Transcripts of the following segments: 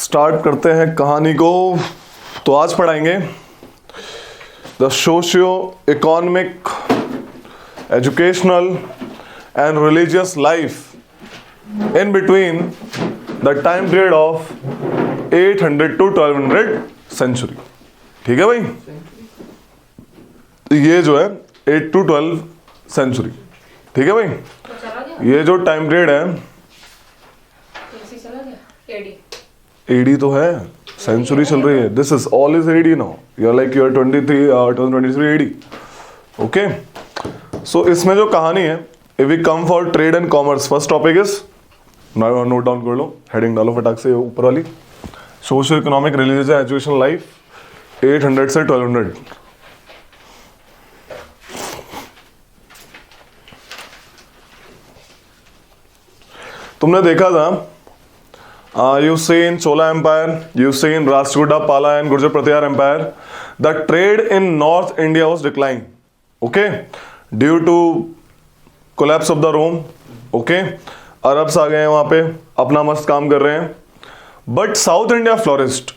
Start करते हैं कहानी को। तो आज पढ़ाएंगे the socio economic educational and religious life in between the time period of 800 to 1200 century. ठीक है भाई, ये जो है 8 to 12 सेंचुरी। ठीक है भाई, ये जो टाइम पीरियड है एडी तो है, सेंचुरी चल रही है। This is all is AD now, you are like you are 2023 AD. Okay, so इसमें जो कहानी है, if we come for trade and commerce, first topic is, note down कर लो, हेडिंग डालो फटाक से ऊपर वाली, social economic religious education life 800 से 1200। तुमने देखा था you've seen Chola Empire, you've seen Rashtrakuta, Pala and Gurjar Pratihar Empire. The trade in North India was declining, okay, due to collapse of the Rome. Okay, Arabs आ गए हैं वहाँ पे, अपना मस्त काम कर रहे हैं। But South India flourished.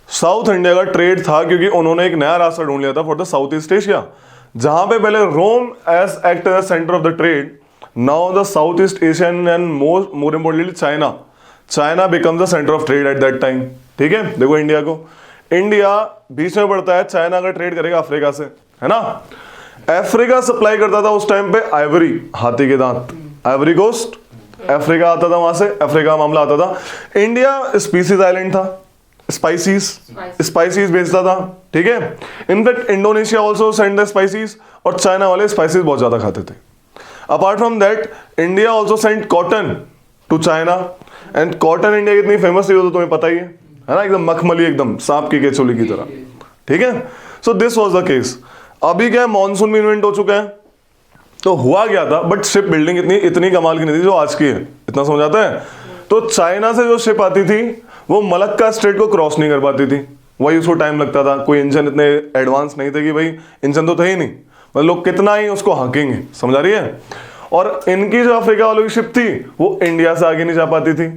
South India का ट्रेड था क्योंकि उन्होंने एक नया रास्ता ढूंढ लिया था for the South East Asia, जहां पे पहले Rome as act as centre of the trade, now the South East Asian and more importantly China becomes the centre of trade at that time. ठीक है, देखो इंडिया को, India beach में पड़ता है, चाइना का ट्रेड करेगा अफ्रीका से, है ना। अफ्रीका सप्लाई करता था उस टाइम पे आइवरी, हाथी के दांत, आइवरी कोस्ट, अफ्रीका आता था, वहां से अफ्रीका मामला आता था। इंडिया स्पीसीज आइलैंड था, स्पाइसीज बेचता था। ठीक है, in fact Indonesia also send the spices, और चाइना वाले स्पाइसीज बहुत ज्यादा खाते थे। Apart from that, India also send cotton to China, and cotton India कितनी फेमस थी वो तो तुम्हें पता ही है ना, एकदम मखमली, एकदम सांप की केचोली की तरह। ठीक है, so this was the case. अभी क्या है, मॉनसून भी इन्वेंट हो चुका है, तो हुआ क्या था, बट शिप बिल्डिंग इतनी कमाल की नहीं थी जो आज की है, इतना समझ आता है। तो चाइना से जो शिप आती थी वो मलक्का स्ट्रेट को क्रॉस नहीं कर पाती थी, वही उसको टाइम लगता था। कोई इंजन इतने एडवांस नहीं थे कि भाई इंजन तो थे ही नहीं, मतलब लोग कितना ही उसको हाँकेंगे, समझ आ रही है। और इनकी जो अफ्रीका वालों की शिप थी वो इंडिया से आगे नहीं जा पाती थी,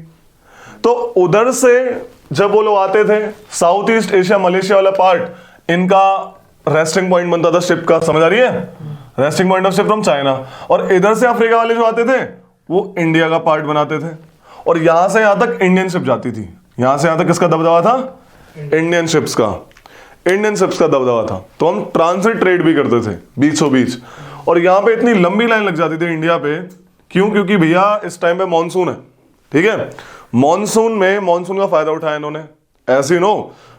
तो उधर से जब वो लोग आते थे, साउथ ईस्ट एशिया मलेशिया वाला पार्ट इनका रेस्टिंग पॉइंट बनता था शिप का, समझ आ रही है, resting point of ship from China. और इधर से अफ्रीका वाले जो आते थे वो इंडिया का पार्ट बनाते थे, और यहां से यहां तक इंडियन शिप जाती थी। यहां से यहां तक किसका दबदबा था, इंडियन शिप्स का, इंडियन शिप्स का दबदबा था। तो हम ट्रांसिट ट्रेड भी करते थे बीचों बीच, और यहां पे इतनी लंबी लाइन लग जाती थी इंडिया पे। क्यों? क्योंकि भैया इस टाइम पे मानसून है। ठीक है, मानसून में मानसून का फायदा उठाया इन्होंने। ऐसे no,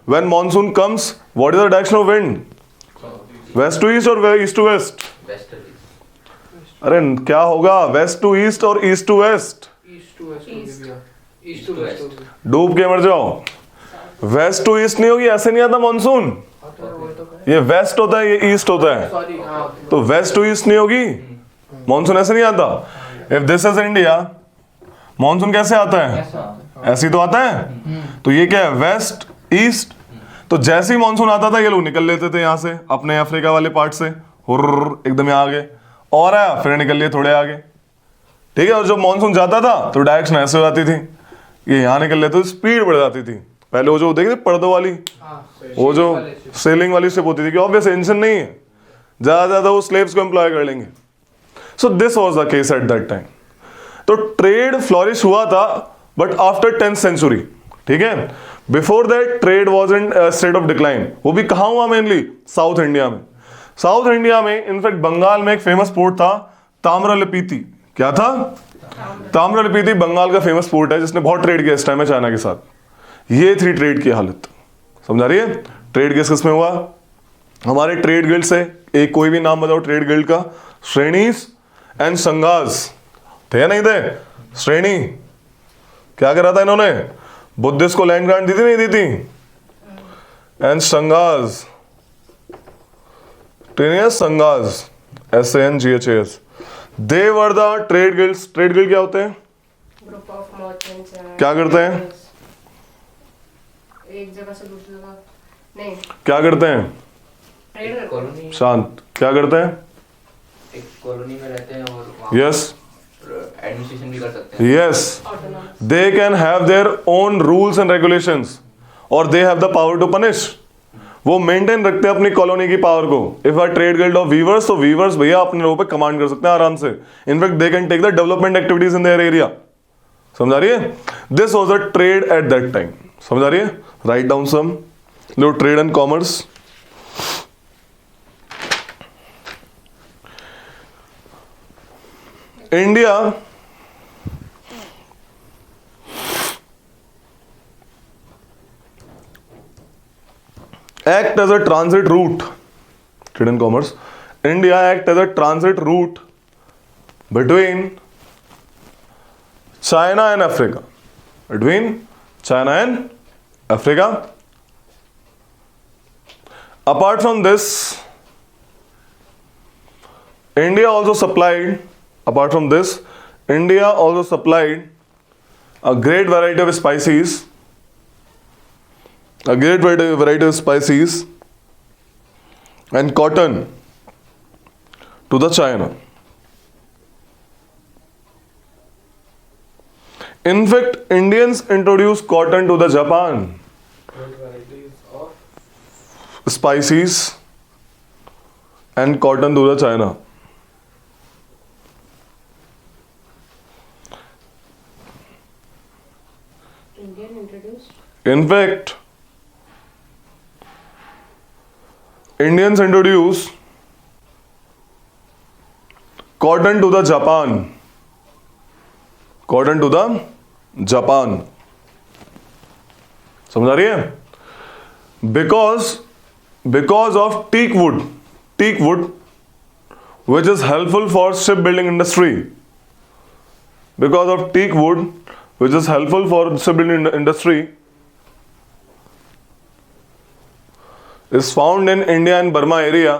when monsoon comes, what is the direction of wind, west to east और ईस्ट टू वेस्ट? अरे क्या होगा, वेस्ट टू ईस्ट और ईस्ट टू वेस्ट? डूब के मर जाओ, वेस्ट टू ईस्ट नहीं होगी, ऐसे नहीं आता मानसून। ये वेस्ट होता है, ये ईस्ट होता है, तो वेस्ट टू ईस्ट नहीं होगी मानसून, ऐसे नहीं आता। If this is India, monsoon कैसे आता है, ऐसे ही तो आता है। तो ये क्या है, वेस्ट ईस्ट। तो जैसे ही मानसून आता था ये लोग निकल लेते थे यहाँ से, अपने अफ्रीका वाले पार्ट से, एकदम यहाँ आगे, और आया फिर निकल लिए थोड़े आगे। ठीक है, और जब मानसून जाता था तो डायरेक्शन ऐसे हो जाती थी, ये यहाँ निकल लेते तो स्पीड बढ़ जाती थी। पहले वो जो देखिए पर्दों वाली, वो जो सेलिंग वाली शिप होती थी कि ऑब्वियस इंजन नहीं है, ज्यादा वो स्लेव्स को एम्प्लॉय कर लेंगे। सो this was the case at that time. तो ट्रेड फ्लोरिश हुआ था, बट आफ्टर 10th सेंचुरी। ठीक है, before that trade was in state of decline. वो भी कहाँ हुआ, मेनली साउथ इंडिया में। साउथ इंडिया में इनफैक्ट बंगाल में एक फेमस पोर्ट था, ताम्रलिप्ति। क्या था? ताम्रलिप्ति बंगाल का फेमस पोर्ट है, जिसने बहुत ट्रेड किया इस टाइम में चाइना के साथ। ये थी ट्रेड की हालत, समझा रही है। ट्रेड किस में हुआ, हमारे ट्रेड गिल्ड से, एक कोई भी नाम बताओ ट्रेड गिल्ड का। श्रेणीज एंड संघाज थे या नहीं थे? श्रेणी क्या करा था इन्होंने, बुद्धिस्ट को लैंड ग्रांट दी थी, नहीं दी थी? And Sanghas, Sanghas, SANGHAS, they were the trade guilds. Trade guild क्या होते हैं, ग्रुप ऑफ मर्चेंट्स, क्या करते हैं, एक जगह से दूसरी जगह नहीं, क्या करते हैं, ट्रेड कॉलोनी, शांत, क्या करते हैं, एक कॉलोनी में रहते हैं और यस, एडमिनिस्ट्रेशन भी कर सकते हैं। Yes, Autonomous. they can have their own rules and regulations और they have the power to punish. वो मेंटेन रखते हैं अपनी कॉलोनी की पावर को. If a trade guild of viewers, तो वीवर्स भैया अपने लोगों पे कमांड कर सकते हैं आराम से. In fact they can take the development activities in their area. समझ आ रही है? This was a trade at that time. समझ आ रही है? Right down some low trade and commerce. India act as a transit route. Trade and commerce. India act as a transit route between China and Africa. Between China and Africa. Apart from this, India also supplied a great variety of spices. A great variety of spices and cotton to the China. In fact, Indians introduced cotton to the Japan. Spices and cotton to the China. Indian introduced. In fact, Indians introduced cotton to the Japan. Cotton to the Japan. समझ आ रही है? Because of teak wood, which is helpful for shipbuilding industry. Because of teak wood, which is helpful for shipbuilding industry, is found in India and Burma area.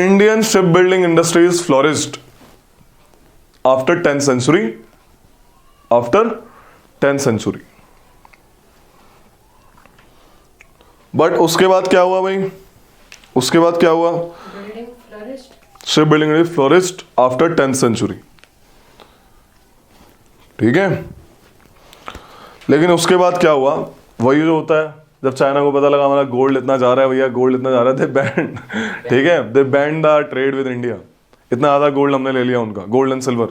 Indian shipbuilding industries flourished after 10th century. But उसके बाद क्या हुआ भाई? Building flourished. Shipbuilding flourished after 10th century. ठीक है? लेकिन उसके बाद क्या हुआ? वही जो होता है, जब चाइना को पता लगा हमारा गोल्ड इतना जा रहा है भैया, गोल्ड इतना जा रहा है, दे बैंड. ठीक है, they banned the trade with India. इतना ज्यादा गोल्ड हमने ले लिया उनका, gold and silver.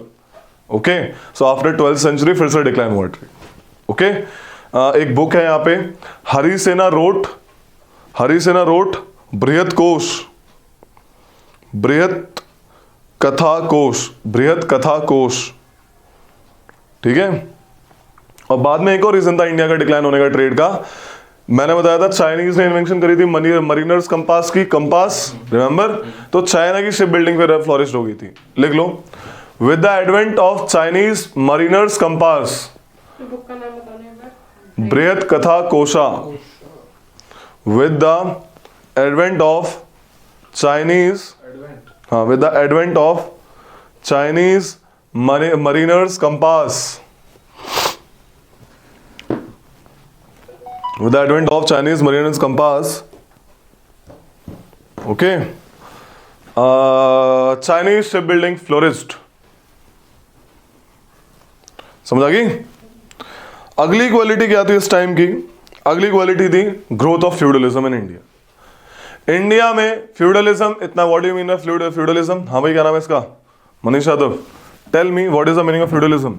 Okay, so after 12th century फिर से डिक्लाइन हुआ ट्रेड. ओके, एक बुक है यहाँ पे, हरिसेना रोट बृहत कथा कोश. ठीक है. और बाद में एक और रीजन था इंडिया का डिक्लाइन होने का ट्रेड का. मैंने बताया था चाइनीज ने इन्वेंशन करी थी मरीनर्स कंपास की, रिमेंबर? तो चाइना की शिप बिल्डिंग फिर फ्लोरिश हो गई थी. लिख लो, with the advent of Chinese mariners compass, book का नाम बताने एक बार. Brihat Katha Kosha. With the advent of Chinese, with the advent of Chinese mariners compass, with the advent of Chinese mariners compass, okay, Chinese shipbuilding flourished. समझ आ गई? अगली quality क्या थी इस टाइम की? अगली क्वालिटी थी growth of feudalism in India. India में फ्यूडलिज्म इतना, what do you mean by feudalism? हाँ भाई, क्या नाम है इसका? Manish Yadav, tell me what is the meaning of feudalism?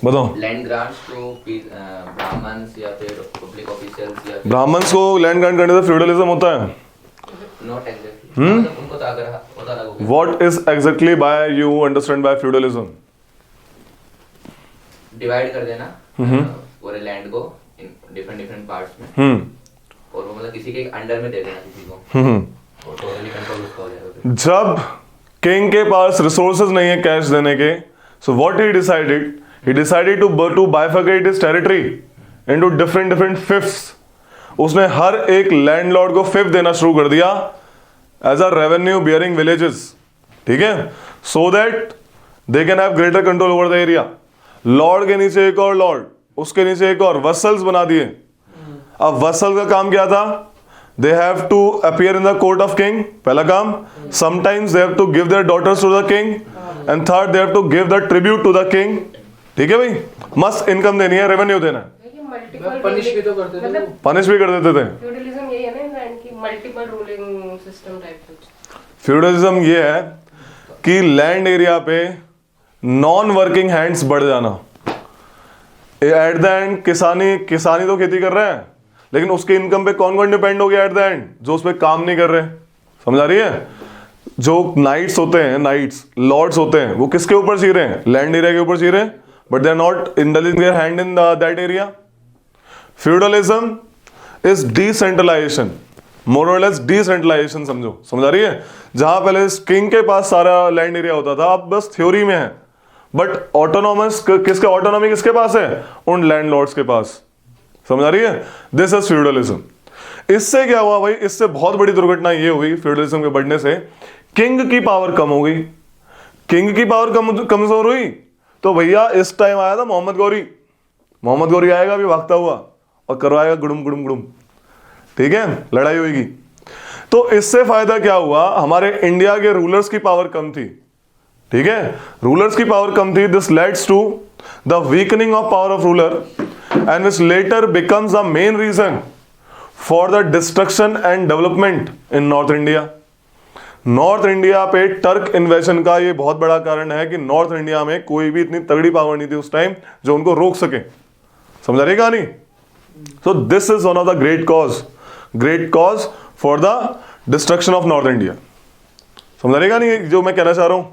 बताओ. लैंड ग्रांट्स टू ब्राह्मण्स या फिर पब्लिक ऑफिशियल्स या ब्राह्मण्स को लैंड ग्रांट करने से फ्यूडलिज्म होता है? Not exactly. उनको तो अगर पता लगा. What is exactly by you understand by feudalism? Divide कर देना पूरे लैंड को इन डिफरेंट पार्ट्स में. और वो मतलब किसी के अंडर में दे देना किसी को. और टोटली कंट्रोल उसका हो जाएगा. जब किंग के पास रिसोर्सेज नहीं है कैश देने के, so what he decided to bifurcate his territory into different fifths. उसने हर एक लैंडलॉर्ड को फिफ्थ देना शुरू कर दिया as a revenue bearing villages. ठीक है, so that they can have greater control over the area. Lord के नीचे एक और लॉर्ड, उसके नीचे एक और, वसल्स बना दिए. अब वसल का काम क्या था? They have to appear in the court of king, पहला काम. Sometimes they have to give their daughters to the king, and third they have to give the tribute to the king. ठीक है भाई, मस्त इनकम देनी है, revenue देना है. पनिश भी तो करते थे, मतलब पनिश भी कर देते थे. फ्यूडलिज्म यही है ना इंग्लैंड की, मल्टीपल रूलिंग सिस्टम टाइप कुछ. फ्यूडलिज्म ये है कि लैंड एरिया पे नॉन वर्किंग हैंड्स बढ़ जाना. एट द एंड किसानी तो खेती कर रहे हैं, लेकिन उसके इनकम पे कौन कौन डिपेंड हो गया एट द एंड? जो उस पर काम नहीं कर रहे. समझ आ रही है? जो नाइट्स होते हैं, नाइट्स लॉर्ड्स होते हैं, वो किसके ऊपर जी रहे हैं? लैंड एरिया के ऊपर जी रहे हैं, but they are not indulging their hand in that area. Feudalism is decentralisation, more or less decentralisation. समझ आ रही है? जहां पहले किंग के पास सारा लैंड एरिया होता था, अब बस थ्योरी में है, बट ऑटोनॉमस किसके, ऑटोनॉमी किसके पास है? उन लैंडलॉर्ड्स के पास. समझ आ रही है? This is feudalism. इससे क्या हुआ भाई? इससे बहुत बड़ी दुर्घटना ये हुई फ्यूडलिज्म के बढ़ने से, किंग की पावर कम हो गई. किंग की पावर कमजोर हुई तो भैया इस टाइम आया था मोहम्मद गौरी आएगा अभी भागता हुआ और करवाएगा गुड़ुम गुड़ुम गुड़ुम. ठीक है, लड़ाई होगी. तो इससे फायदा क्या हुआ? हमारे इंडिया के रूलर्स की पावर कम थी. ठीक है, रूलर्स की पावर कम थी. This leads to the weakening of power of ruler and which later becomes the main reason for the destruction and development in north India. North India पे टर्क इन्वेजन का ये बहुत बड़ा कारण है कि नॉर्थ इंडिया में कोई भी इतनी तगड़ी पावर नहीं थी उस टाइम जो उनको रोक सके. समझ आ रही कहानी? So this is one of the great cause for the destruction of north India. समझ आ रही कहानी जो मैं कहना चाह रहा हूं?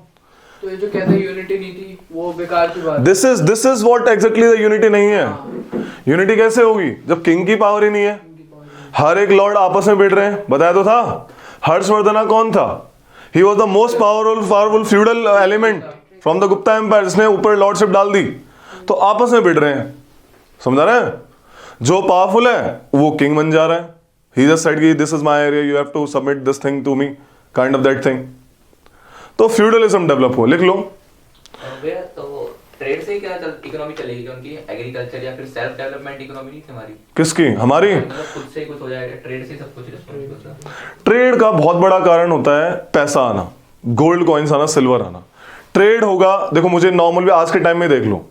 तो ये जो कहते हैं यूनिटी नहीं थी, वो बेकार की बात. This is what exactly the unity नहीं है. यूनिटी कैसे होगी जब किंग की पावर ही नहीं है? हर एक लॉर्ड आपस में भिड़ रहे हैं. बताया तो था, हर्षवर्धना कौन था? He was the most powerful feudal element from the Gupta empire, जिसने ऊपर लॉर्डशिप डाल दी. तो आपस में भिड़ रहे हैं. समझा रहे हैं? जो पावरफुल है वो किंग बन जा रहा है. ही जस्ट सेड कि this is my area, you have to submit this thing to me, kind of that thing. तो फ्यूडलिज्म डेवलप हो. लिख लो. भैया तो ट्रेड से क्या इकोनॉमी चलेगी? उनकी एग्रीकल्चर या फिर सेल्फ डेवलपमेंट इकोनॉमी नहीं थी हमारी? किसकी? हमारी. मतलब खुद से कुछ हो जाएगा, ट्रेड से सब कुछ रिस्पॉन्सिबल था. ट्रेड का बहुत बड़ा कारण होता है पैसा आना, गोल्ड कॉइन्स आना, सिल्वर आना. ट्रेड होगा, देखो मुझे नॉर्मल भी आज के टाइम में देख लो,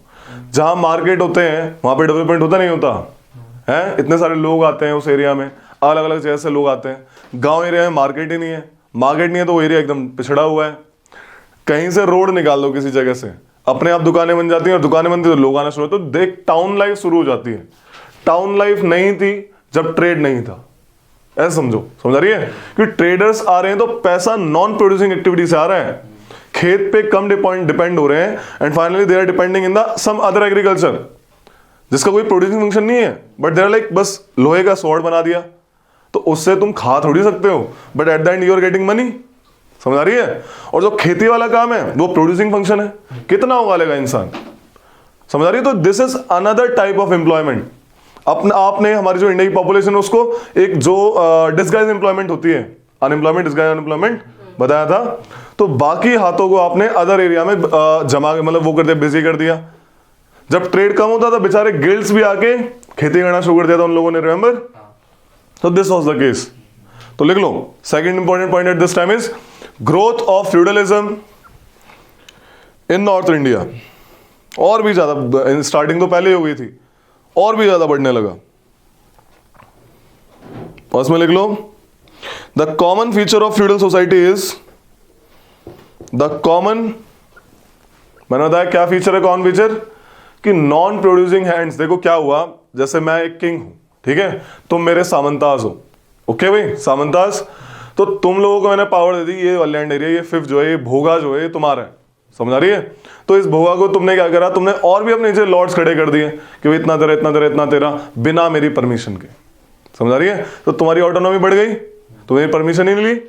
जहां मार्केट होते हैं वहां पे डेवलपमेंट होता नहीं होता है? इतने सारे लोग आते हैं उस एरिया में, अलग अलग जगह से लोग आते हैं. गांव एरिया में मार्केट ही नहीं है. मार्केट नहीं है तो वो एरिया एकदम पिछड़ा हुआ है. कहीं से रोड निकाल दो किसी जगह से, अपने आप दुकानें बन जाती हैं, और दुकानें बनती तो लोग आना शुरू होते, तो देख टाउन लाइफ शुरू हो जाती है. टाउन लाइफ नहीं थी जब ट्रेड नहीं था. ऐसा समझ आ रही है? कि ट्रेडर्स आ रहे हैं तो पैसा नॉन प्रोड्यूसिंग एक्टिविटी से आ रहा है, खेत पे कम डिपेंड हो रहे हैं, and finally they are depending in the some other agriculture जिसका कोई प्रोड्यूसिंग फंक्शन नहीं है, बट दे आर लाइक बस लोहे का स्वॉर्ड बना दिया, तो उससे तुम खा थोड़ी सकते हो, but at the end you are getting money. समझ आ रही है? और जो खेती वाला काम है वो प्रोड्यूसिंग फंक्शन है, कितना उगालेगा इंसान. समझ आ रही है? तो this is another type of employment. आपने हमारी जो इंडिया की पॉपुलेशन है उसको एक जो डिस्गाइज एम्प्लॉयमेंट होती है, अनएम्प्लॉयमेंट, डिस्गाइज अनएम्प्लॉयमेंट बताया था, तो बाकी हाथों को आपने अदर एरिया में जमा, मतलब वो कर दिया, बिजी कर दिया. जब ट्रेड कम होता था बेचारे गिल्ड्स भी आके खेती करना शुरू कर दिया था उन लोगों ने. रिमेंबर? तो दिस वाज द केस. तो लिख लो, second important point at this time is growth of feudalism in north India. और भी ज्यादा, स्टार्टिंग तो पहले ही हो गई थी, और भी ज्यादा बढ़ने लगा. फर्स्ट में लिख लो, the common feature of feudal society is the common, मैंने बताया क्या फीचर है कॉमन फीचर, कि नॉन प्रोड्यूसिंग हैंड्स. देखो क्या हुआ, जैसे मैं एक किंग हूं, ठीक है, तुम मेरे सामंताज हो. ओके भाई, सामंताज. तो तुम लोगों को मैंने पावर दे दी, ये लैंड एरिया, ये फिफ्थ जो है, ये भोगा जो है, ये तुम्हारा है. समझ आ रही है? तो इस भोगा को तुमने क्या करा, तुमने और भी अपने नीचे लॉर्ड्स खड़े कर दिए कि इतना तेरा, इतना तेरा, इतना तेरा, बिना मेरी परमिशन के. समझ आ रही है? तो तुम्हारी ऑटोनॉमी बढ़ गई, तुम्हें परमिशन ही नहीं ली.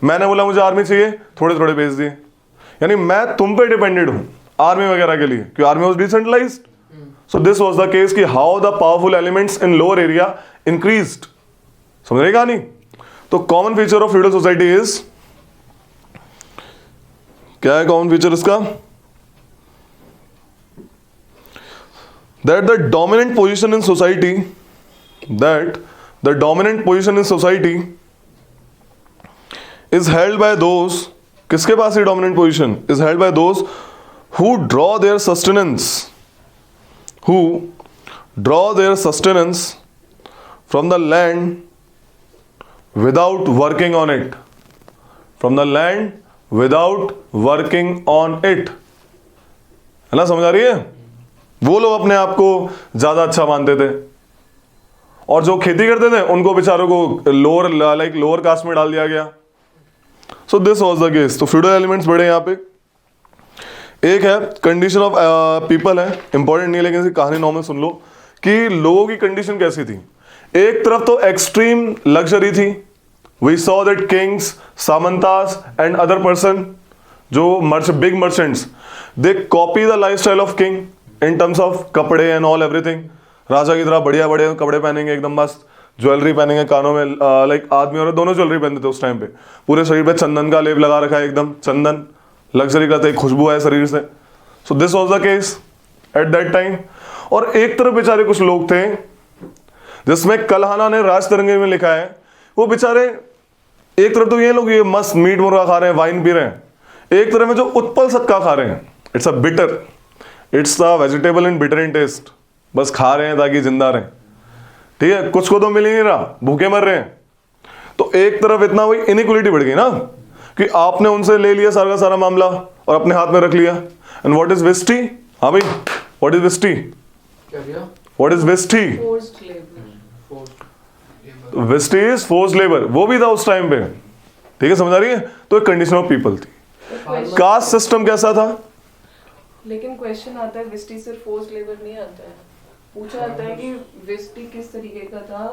मैंने बोला मुझे आर्मी चाहिए, थोड़े थोड़े भेज दिए. यानी मैं तुम पे डिपेंडेड हूं आर्मी वगैरह के लिए, क्योंकि army was decentralised. So this was the case कि how the powerful elements in lower area increased. समझ रही कहानी? तो common feature of feudal society is, क्या है कॉमन फीचर इसका, that the dominant position in society that the dominant position in society is held by those, किसके पास ये dominant position is held by those who draw their sustenance from the land without working on it, from the land without working on it, है ना, समझ आ रही है? वो लोग अपने आप को ज्यादा अच्छा मानते थे और जो खेती करते थे उनको बेचारों को लोअर कास्ट में डाल दिया गया. सो दिस वाज द केस. तो फ्यूडल एलिमेंट्स बड़े यहाँ पे. एक है कंडीशन ऑफ पीपल है, इंपॉर्टेंट नहीं है लेकिन इसकी कहानी नॉर्मल सुन लो कि लोगों की कंडीशन कैसी थी. एक तरफ तो एक्सट्रीम लग्जरी थी. We saw that kings, samantas and other person जो big merchants, they copy the lifestyle of king in terms of कपड़े एंड ऑल एवरीथिंग. राजा की तरह बढ़िया बढ़िया कपड़े पहनेंगे, एकदम मस्त ज्वेलरी पहनेंगे, कानों में लाइक आदमी और दोनों ज्वेलरी पहनते थे उस टाइम पे. पूरे शरीर पे चंदन का लेप लगा रखा है, एकदम चंदन लग्जरी का, एक खुशबू है शरीर से. सो this was the case at that time. और एक तरफ बेचारे कुछ लोग थे जिसमें कलहाना ने राज तिरंगे में लिखा है, वो बेचारे एक तरफ तो ये लोग ये मस्त मीट मुर्गा खा रहे हैं, वाइन पी रहे हैं, एक तरफ में जो उत्पल सत्का खा रहे हैं. It's a bitter, it's a vegetable in bitter in taste. बस खा रहे हैं ताकि जिंदा रहें. ठीक है, कुछ को तो मिल ही नहीं रहा, भूखे मर रहे हैं. तो एक तरफ इतना वही इनइक्वलिटी बढ़ गई ना कि आपने उनसे ले लिया सारा का सारा मामला और अपने हाथ में रख लिया. And what is vishti? हाँ भाई, व्हाट इज वेस्टी? क्या भैया? What is vishti? Forced labor. Vishti is forced labour. वो भी था उस टाइम पे. ठीक है, समझ आ रही है? तो एक कंडीशन ऑफ पीपल थी. कास्ट सिस्टम कैसा था? लेकिन क्वेश्चन आता है, वेस्टी सिर्फ फोर्स्ड लेबर नहीं आता है. पूछा जाता है कि वेस्टी किस तरीके का था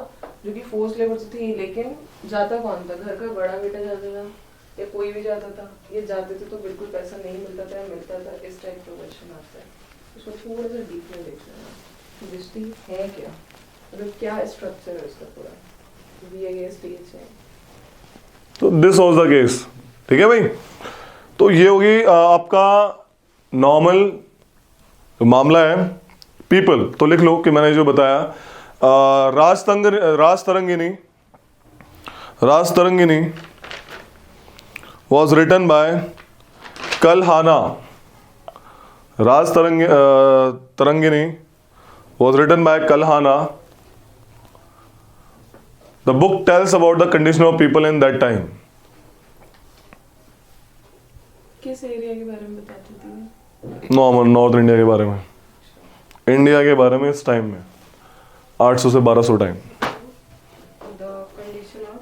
जो कि फोर्स्ड लेबर थी, लेकिन जाता कौन था? घर का बड़ा बेटा जाता था या कोई भी जाता था? ये जाते थे तो बिल्कुल पैसा नहीं मिलता था या मिलता था? इस टाइप का क्वेश्चन आता है. उसको थोड़ा सा डीप में देखना है. वेस्टी है क्या, मतलब क्या स्ट्रक्चर है उसका पूरा, दिया गया स्टेज है. तो दिस वाज द केस. ठीक है भाई. तो ये होगी आपका नॉर्मल मामला है. पीपल तो लिख लो कि मैंने जो बताया. Rajatarangini was written by Kalhana. Tarangini was written by Kalhana. The book tells about the condition of people in that time. किस एरिया के बारे में बताती थी? नॉर्मल नॉर्थ इंडिया के बारे में, इंडिया के बारे में इस टाइम में 800 से 1200 time. The condition of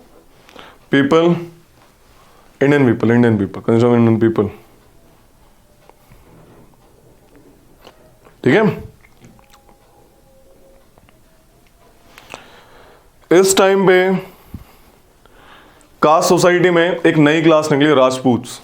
people, Indian people, condition of Indian people. ठीक है. इस टाइम पे कास्ट सोसाइटी में एक नई क्लास निकली, राजपूत्स.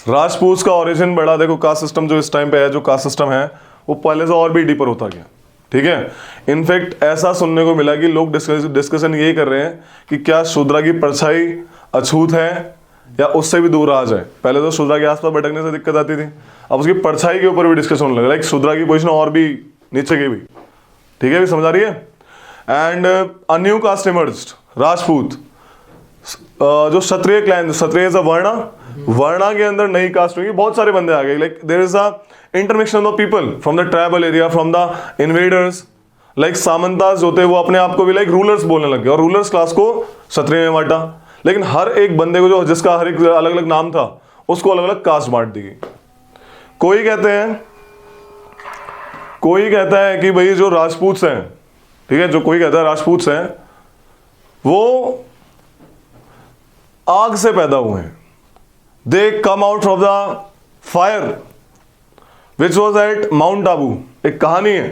राजपूत्स का ओरिजिन बड़ा, देखो कास्ट सिस्टम जो इस टाइम पे है, जो कास्ट सिस्टम है वो पहले से और भी डीपर होता गया. ठीक है. इनफैक्ट ऐसा सुनने को मिला कि लोग डिस्कशन ये कर रहे हैं कि क्या शूद्रा की परछाई अछूत है या उससे भी दूर आ जाए. पहले तो शूद्रा के आसपास भटकने से दिक्कत आती थी, अब उसकी परछाई के ऊपर भी डिस्कशन होने लगा, लाइक शूद्रा की पोजीशन और भी नीचे की भी. ठीक है, भी समझ आ रही है. And a new caste emerged, Rajput. जो Kshatriya clan, Kshatriya is a वर्णा के अंदर नई कास्ट हुई, बहुत सारे बंदे आ गए. Like there is a intermixing of people from the tribal area, from the invaders. Like samantas जो थे वो अपने आप को भी लाइक रूलर्स बोलने लगे और रूलर्स क्लास को क्षत्रिय में बांटा. लेकिन हर एक बंदे को जो जिसका हर एक अलग अलग नाम था उसको अलग अलग कास्ट बांट दी गई. कोई कहता है कि भाई जो राजपूत्स हैं, ठीक है, जो कोई कहता है राजपूत्स हैं वो आग से पैदा हुए हैं. They come out from the fire which was at Mount Abu. एक कहानी है.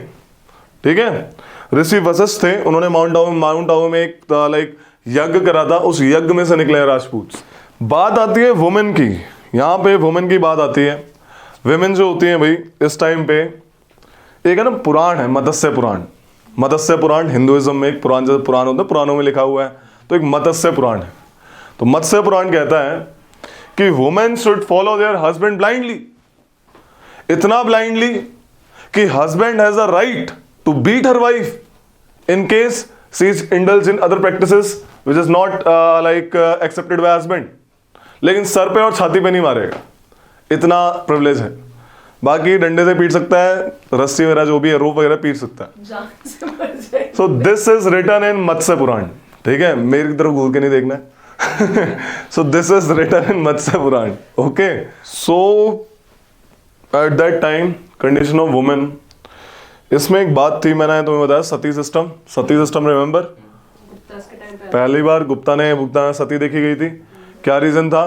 ठीक है. ऋषि वशिष्ठ थे, उन्होंने माउंट आबू में एक लाइक यज्ञ करा था, उस यज्ञ में से निकले राजपूत. बात आती है वुमेन की. यहां पे वुमेन की बात आती है. वुमेन जो होती हैं भाई इस टाइम पे, एक है ना पुराण है, मत्स्य पुराण. मत्स्य पुराण हिंदुइज्म में एक पुराण, जैसे पुराण होता है पुराणों में लिखा हुआ है, तो एक मत्स्य पुराण है. तो मत्स्य पुराण कहता है कि women should follow their husband blindly. इतना ब्लाइंडली कि husband has a right to beat her wife in case she is indulge in other practices which is not like accepted by husband, लेकिन सर पे और छाती पे नहीं मारेगा, इतना प्रिविलेज है। बाकी डंडे से पीट सकता है, रस्सी वगैरह जो भी है, रोप वगैरह पीट सकता है। जान से मर जाए। So this is written in Matsya Purana, ठीक है, मेरी तरफ घूर के नहीं देखना है। So this is written in Matsya Purana, okay. So at that time condition of women, इसमें एक बात थी, मैंने तुम्हें बताया sati system, sati system remember, Guptas के टाइम पे पहली बार गुप्ता ने सती देखी गई थी, क्या रीजन था?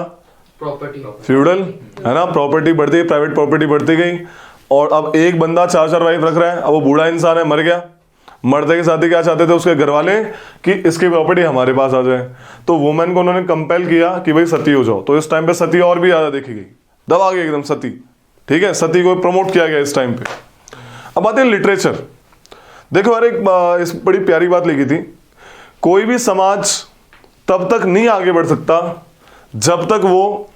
प्रॉपर्टी। फ्यूडल, है ना, प्रॉपर्टी बढ़ती गई, प्राइवेट प्रॉपर्टी बढ़ती गई, और अब एक बंदा 4 वाइफ रख रहा है, अब वो बूढ़ा इंसान है, मर गया, मरते के साथ ही क्या चाहते थे उसके घर वाले कि इसकी प्रॉपर्टी हमारे पास आ जाए, तो वुमेन को उन्होंने कंपेल किया कि भाई सती हो जाओ। तो इस टाइम पे सती और भी ज्यादा देखी गई, दबा गई एकदम सती, ठीक है, सती को प्रमोट किया गया इस टाइम पे। अब आते हैं लिटरेचर, देखो यार एक इस बड़ी प्यारी बात लिखी थी, कोई भी समाज तब तक नहीं आगे बढ़ सकता जब तक वो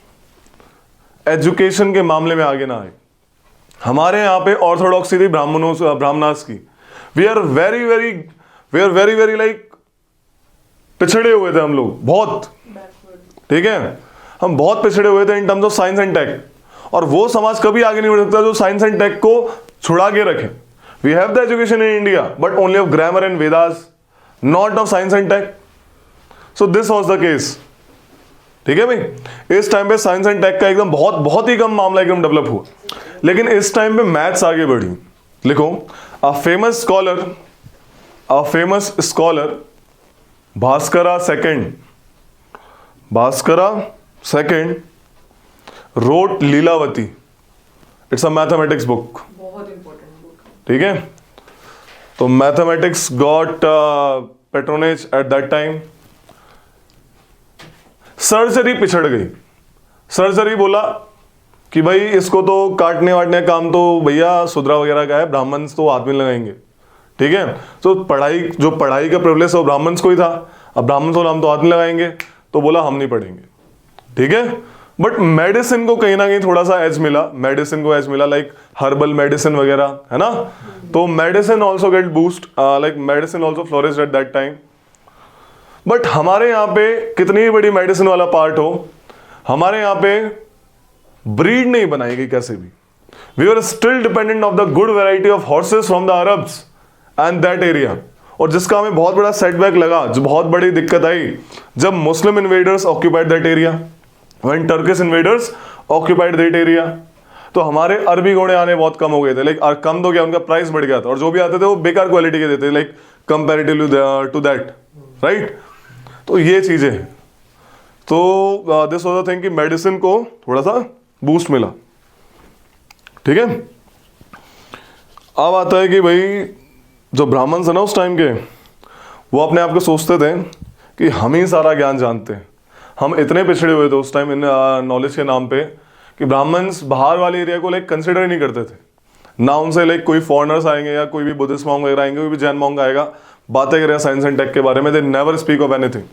एजुकेशन के मामले में आगे ना आए। हमारे यहाँ पे ऑर्थोडॉक्सी थी ब्राह्मणास की, वी आर वेरी लाइक पिछड़े हुए थे हम लोग बहुत, ठीक है, हम बहुत पिछड़े हुए थे in terms of science and tech, और वो समाज कभी आगे नहीं बढ़ सकता जो साइंस एंड टेक को छुड़ा के रखे। We have the education in India but only of grammar and Vedas, not of science and tech. So this was the case, ठीक है भाई। इस टाइम पे साइंस एंड टेक का एकदम बहुत ही कम मामला एकदम डेवलप हुआ, लेकिन इस टाइम पे मैथ्स आगे बढ़ी। लिखो, a famous scholar Bhaskara second wrote Lilavati, it's a mathematics book, बहुत इंपॉर्टेंट बुक। ठीक है। तो mathematics got patronage at that time. Surgery पिछड़ गई, सर्जरी बोला कि भाई इसको तो काटने वाटने का काम तो भैया सुद्रा वगैरह का है, ब्राह्मण्स तो हाथ में लगाएंगे, ठीक है। तो पढ़ाई का प्रिविलेज वो ब्राह्मण्स को ही था, अब ब्राह्मण्स को हम तो हाथ में लगाएंगे, तो बोला हम नहीं पढ़ेंगे, ठीक है। बट मेडिसिन को कहीं ना कहीं थोड़ा सा एज मिला, लाइक हर्बल मेडिसिन वगैरह, है ना। तो medicine also get boost, like medicine also flourish eight that time. But हमारे यहाँ पे कितनी भी बड़ी मेडिसिन वाला पार्ट हो, हमारे यहाँ पे ब्रीड नहीं बनाई गई कैसे भी। We are still dependent of the good variety of horses from the Arabs and that area, और जिसका हमें बहुत बड़ा सेटबैक लगा, जो बहुत बड़ी दिक्कत आई जब Muslim invaders occupied that area, when Turkish invaders occupied that area. तो हमारे अरबी घोड़े आने बहुत कम हो गए थे, लाइक कम तो क्या, उनका प्राइस बढ़ गया था, और जो भी आते थे वो बेकार क्वालिटी के देते, like comparatively to that, right. तो ये चीजें हैं। तो दिस वाज द थिंग कि मेडिसिन को थोड़ा सा बूस्ट मिला, ठीक है। अब आता है कि भाई जो ब्राह्मण्स है ना उस टाइम के, वो अपने आप को सोचते थे कि हम ही सारा ज्ञान जानते हैं। हम इतने पिछड़े हुए थे उस टाइम इन नॉलेज के नाम पे कि ब्राह्मण्स बाहर वाले एरिया को लाइक कंसिडर ही नहीं करते थे ना। उनसे लाइक कोई फॉरेनर्स आएंगे या कोई भी बुद्धिस्ट मॉन्ग वगैरह आएंगे, कोई भी जैन मॉन्ग आएगा, बातें करें साइंस एंड टेक के बारे में, they never speak of anything,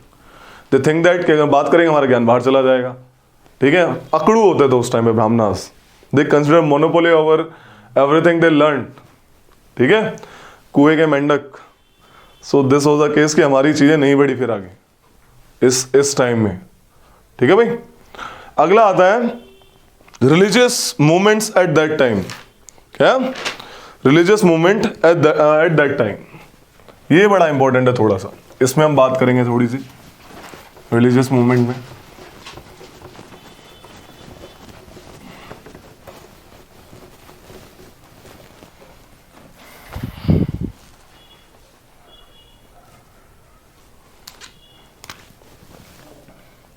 they think that कि अगर बात करेंगे हमारा ज्ञान बाहर चला जाएगा, ठीक है। अकड़ू होते थे उस टाइम पे Brahmanas, they consider monopoly over everything they learn, ठीक है, कुएं के मेंढक। सो दिस वाज द केस कि हमारी चीजें नहीं बढ़ी फिर आगे इस टाइम में, ठीक है भाई। अगला आता है religious movements at that time. क्या religious movement at that time, ये बड़ा इंपॉर्टेंट है, थोड़ा सा इसमें हम बात करेंगे थोड़ी सी रिलीजियस मूवमेंट में।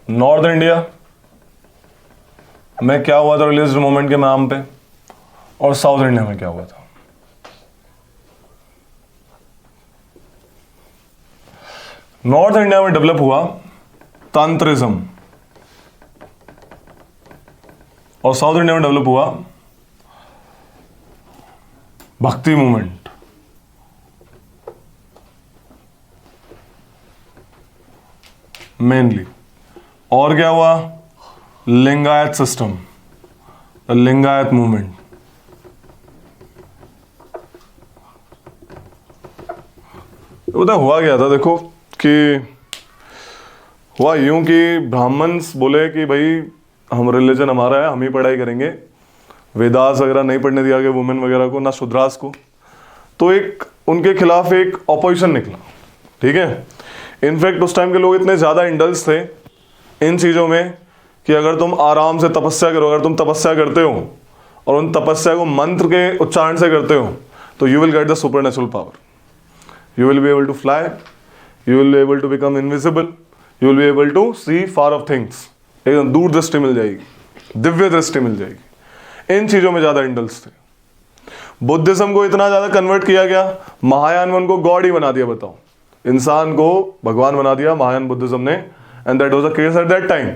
नॉर्थ इंडिया में क्या हुआ था रिलीजियस मूवमेंट के नाम पे, और साउथ इंडिया में क्या हुआ था। नॉर्थ इंडिया में डेवलप हुआ तंत्रिज्म, और साउथ इंडिया में डेवलप हुआ भक्ति मूवमेंट। मेनली, और क्या हुआ, लिंगायत सिस्टम, लिंगायत मूवमेंट। पता हुआ गया था, देखो कि हुआ यूं कि ब्राह्मण्स बोले कि भाई हम रिलीजन हमारा है, हम ही पढ़ाई करेंगे, वेदास वगैरह नहीं पढ़ने दिया गया वुमेन वगैरह को, ना शूद्रास को। तो एक उनके खिलाफ एक ऑपोजिशन निकला, ठीक है। इनफैक्ट उस टाइम के लोग इतने ज़्यादा इंडल्ज थे इन चीज़ों में कि अगर तुम आराम से तपस्या करो, अगर तुम तपस्या करते हो और उन तपस्या को मंत्र के उच्चारण से करते हो, तो you will get the super natural power, you will be able to fly, you will be able to become invisible, you will be able to see far off things, एकदम दूर दृष्टि मिल जाएगी, दिव्य दृष्टि मिल जाएगी। इन चीज़ों में ज़्यादा इंडल्ज थे। बुद्धिज्म को इतना ज़्यादा कन्वर्ट किया गया, महायान में उनको गॉड ही बना दिया, बताओ, इंसान को भगवान बना दिया महायान बुद्धिज्म ने, and that was the case at that time.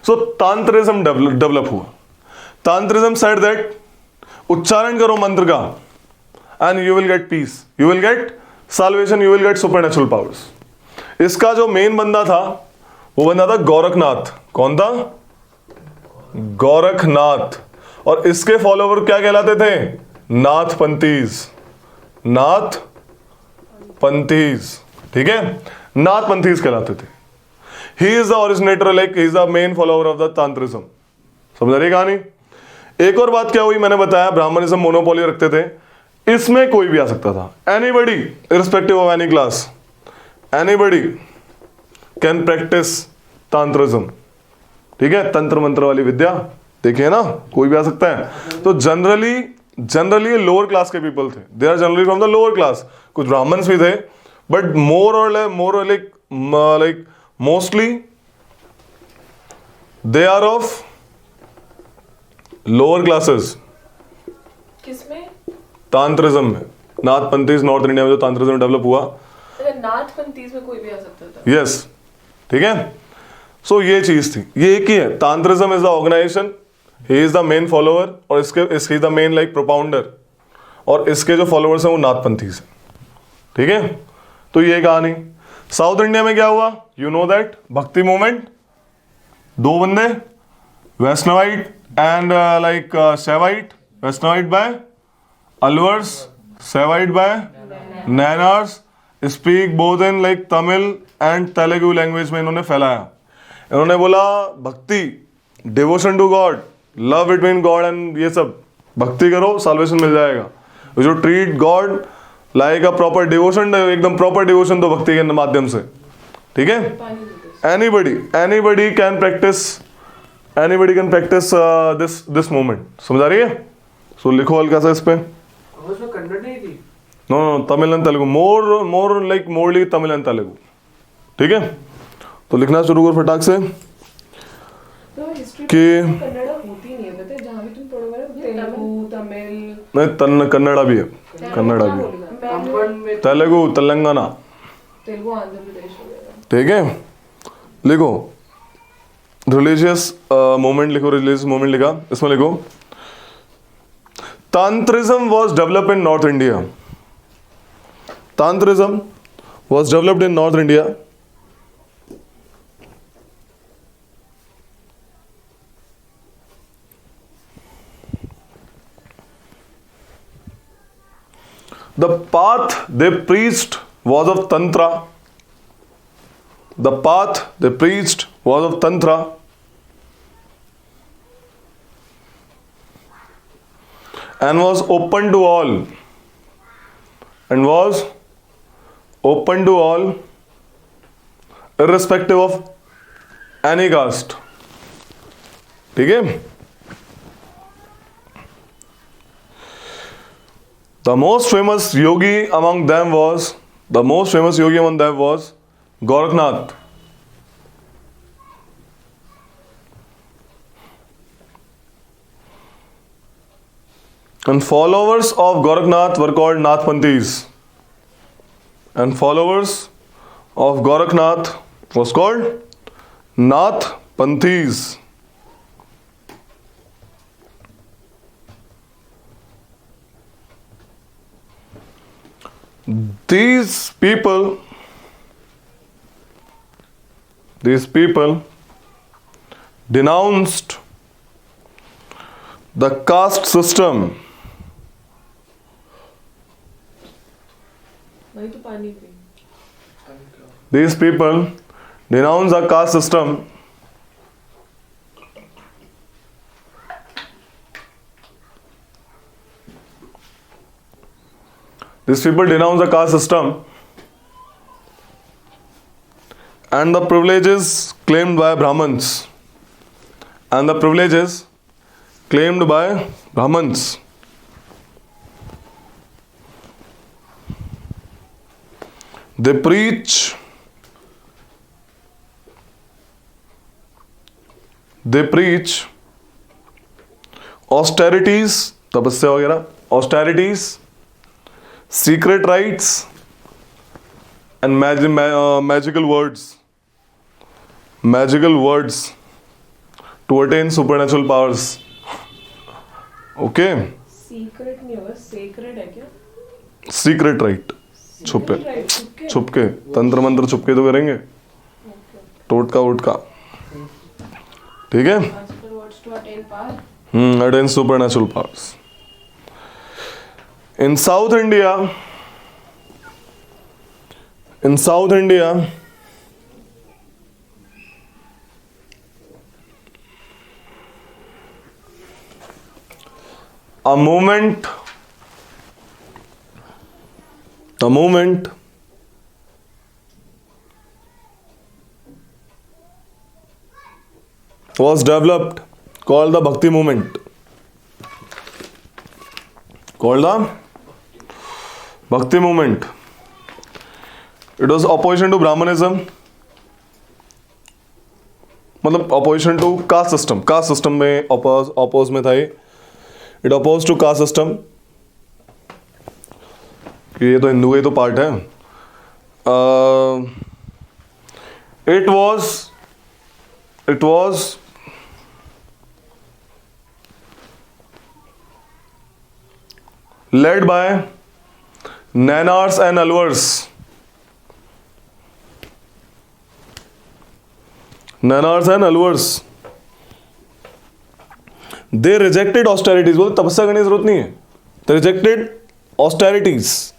So tantrism develop हुआ। तांत्रिज्म सेड दैट उच्चारण करो मंत्र का and you will get peace, you will get salvation, you will get supernatural powers. इसका जो मेन बंदा था वो बंदा था गोरखनाथ। कौन था? गोरखनाथ। और इसके फॉलोवर क्या कहलाते थे? नाथपंथीज। नाथपंथीज, ठीक है, नाथपंथीज कहलाते थे। ही is the originator, like he is the main follower of the तांत्रिज्म। समझ रही कहानी? एक और बात क्या हुई, मैंने बताया ब्राह्मणिज्म मोनोपोली रखते थे, इसमें कोई भी आ सकता था, anybody irrespective of any class, anybody can practice तांत्रिज्म, ठीक है, तंत्र मंत्र वाली विद्या, देखिए ना, कोई भी आ सकता है। तो जनरली लोअर क्लास के पीपल थे, they are generally from the lower class. कुछ ब्राह्मण्स भी थे, but more like mostly they are of lower classes. किसमें? तांत्रिज्म में। नाथपंथीज नॉर्थ इंडिया में जो तांत्रिज्म डेवलप हुआ, नाथपंथीज में कोई भी आ सकता था। यस, ठीक है। सो ये चीज थी, ये एक ही है। Tantrism is the organisation, he is the main follower, और इसके द मेन लाइक प्रोपाउंडर, और इसके जो फॉलोअर्स हैं वो नाथपंथीज हैं, ठीक है। तो ये कहानी। साउथ इंडिया में क्या हुआ, you know that, bhakti movement, दो बंदे, Vaishnavite and like Shaivite, Vaishnavite by Alvars, Shaivite by Nayanars, speak both in like Tamil and Telugu language में इन्होंने फैलाया। इन्होंने बोला bhakti, devotion to God, love between God and ये सब, भक्ति करो साल्वेशन मिल जाएगा। जो treat God like a proper devotion, एकदम प्रॉपर डिवोशन दो भक्ति के माध्यम से, ठीक है। Anybody can practise this movement. समझ आ रही है? सो लिखो हल्का सा इस पे। उसमें कन्नड़ नहीं थी? No, Tamil and Telugu, more like morally Tamil and Telugu, ठीक है। तो लिखना शुरू करो फटाक से तो हिस्ट्री कि कन्नड़ा होती नहीं है, पता है, जहाँ भी तुम पढ़ोगे ना, तेलुगु, तमिल, नहीं, कन्नड़ा भी है, कन्नड़ा भी है, कंपन में तेलुगु, तेलंगाना, तेलुगु आंध्र प्रदेश वगैरह, ठीक है। लिखो रिलीजियस मूवमेंट, लिखो रिलीजियस मूवमेंट लिखा, इसमें लिखो तांत्रिज्म was develop in north India. तांत्रिज्म was developed in north India the path they preached was of tantra. The path they preached was of tantra, and was open to all, irrespective of any caste, ठीक है। The most famous yogi among them was Gorakhnath. And followers of Gorakhnath were called Nathpanthis. And followers of Gorakhnath was called Nathpanthis. These people denounced the caste system. वही तो पानी P. These people denounce a caste system and the privileges claimed by Brahmins. They preach austerities, तपस्या वगैरह, austerities, secret rites and magical words to attain supernatural powers. Okay? Secret नहीं होगा, secret है क्या? Secret rite, छुपे, Right, छुपके, तंत्र मंत्र छुपके तो करेंगे, टोटका वोटका. ठीक है? As per what's to attain power. Attain supernatural powers. In South India, a movement was developed called the Bhakti movement. It was opposition to Brahmanism, मतलब opposition to caste system. Caste system में oppose में था ये. It opposed to caste system. ये तो हिंदू का ही तो part है. It was led by Nanars and Alvars. They rejected austerities. बोले तपस्या करने की जरूरत नहीं है. They rejected austerities.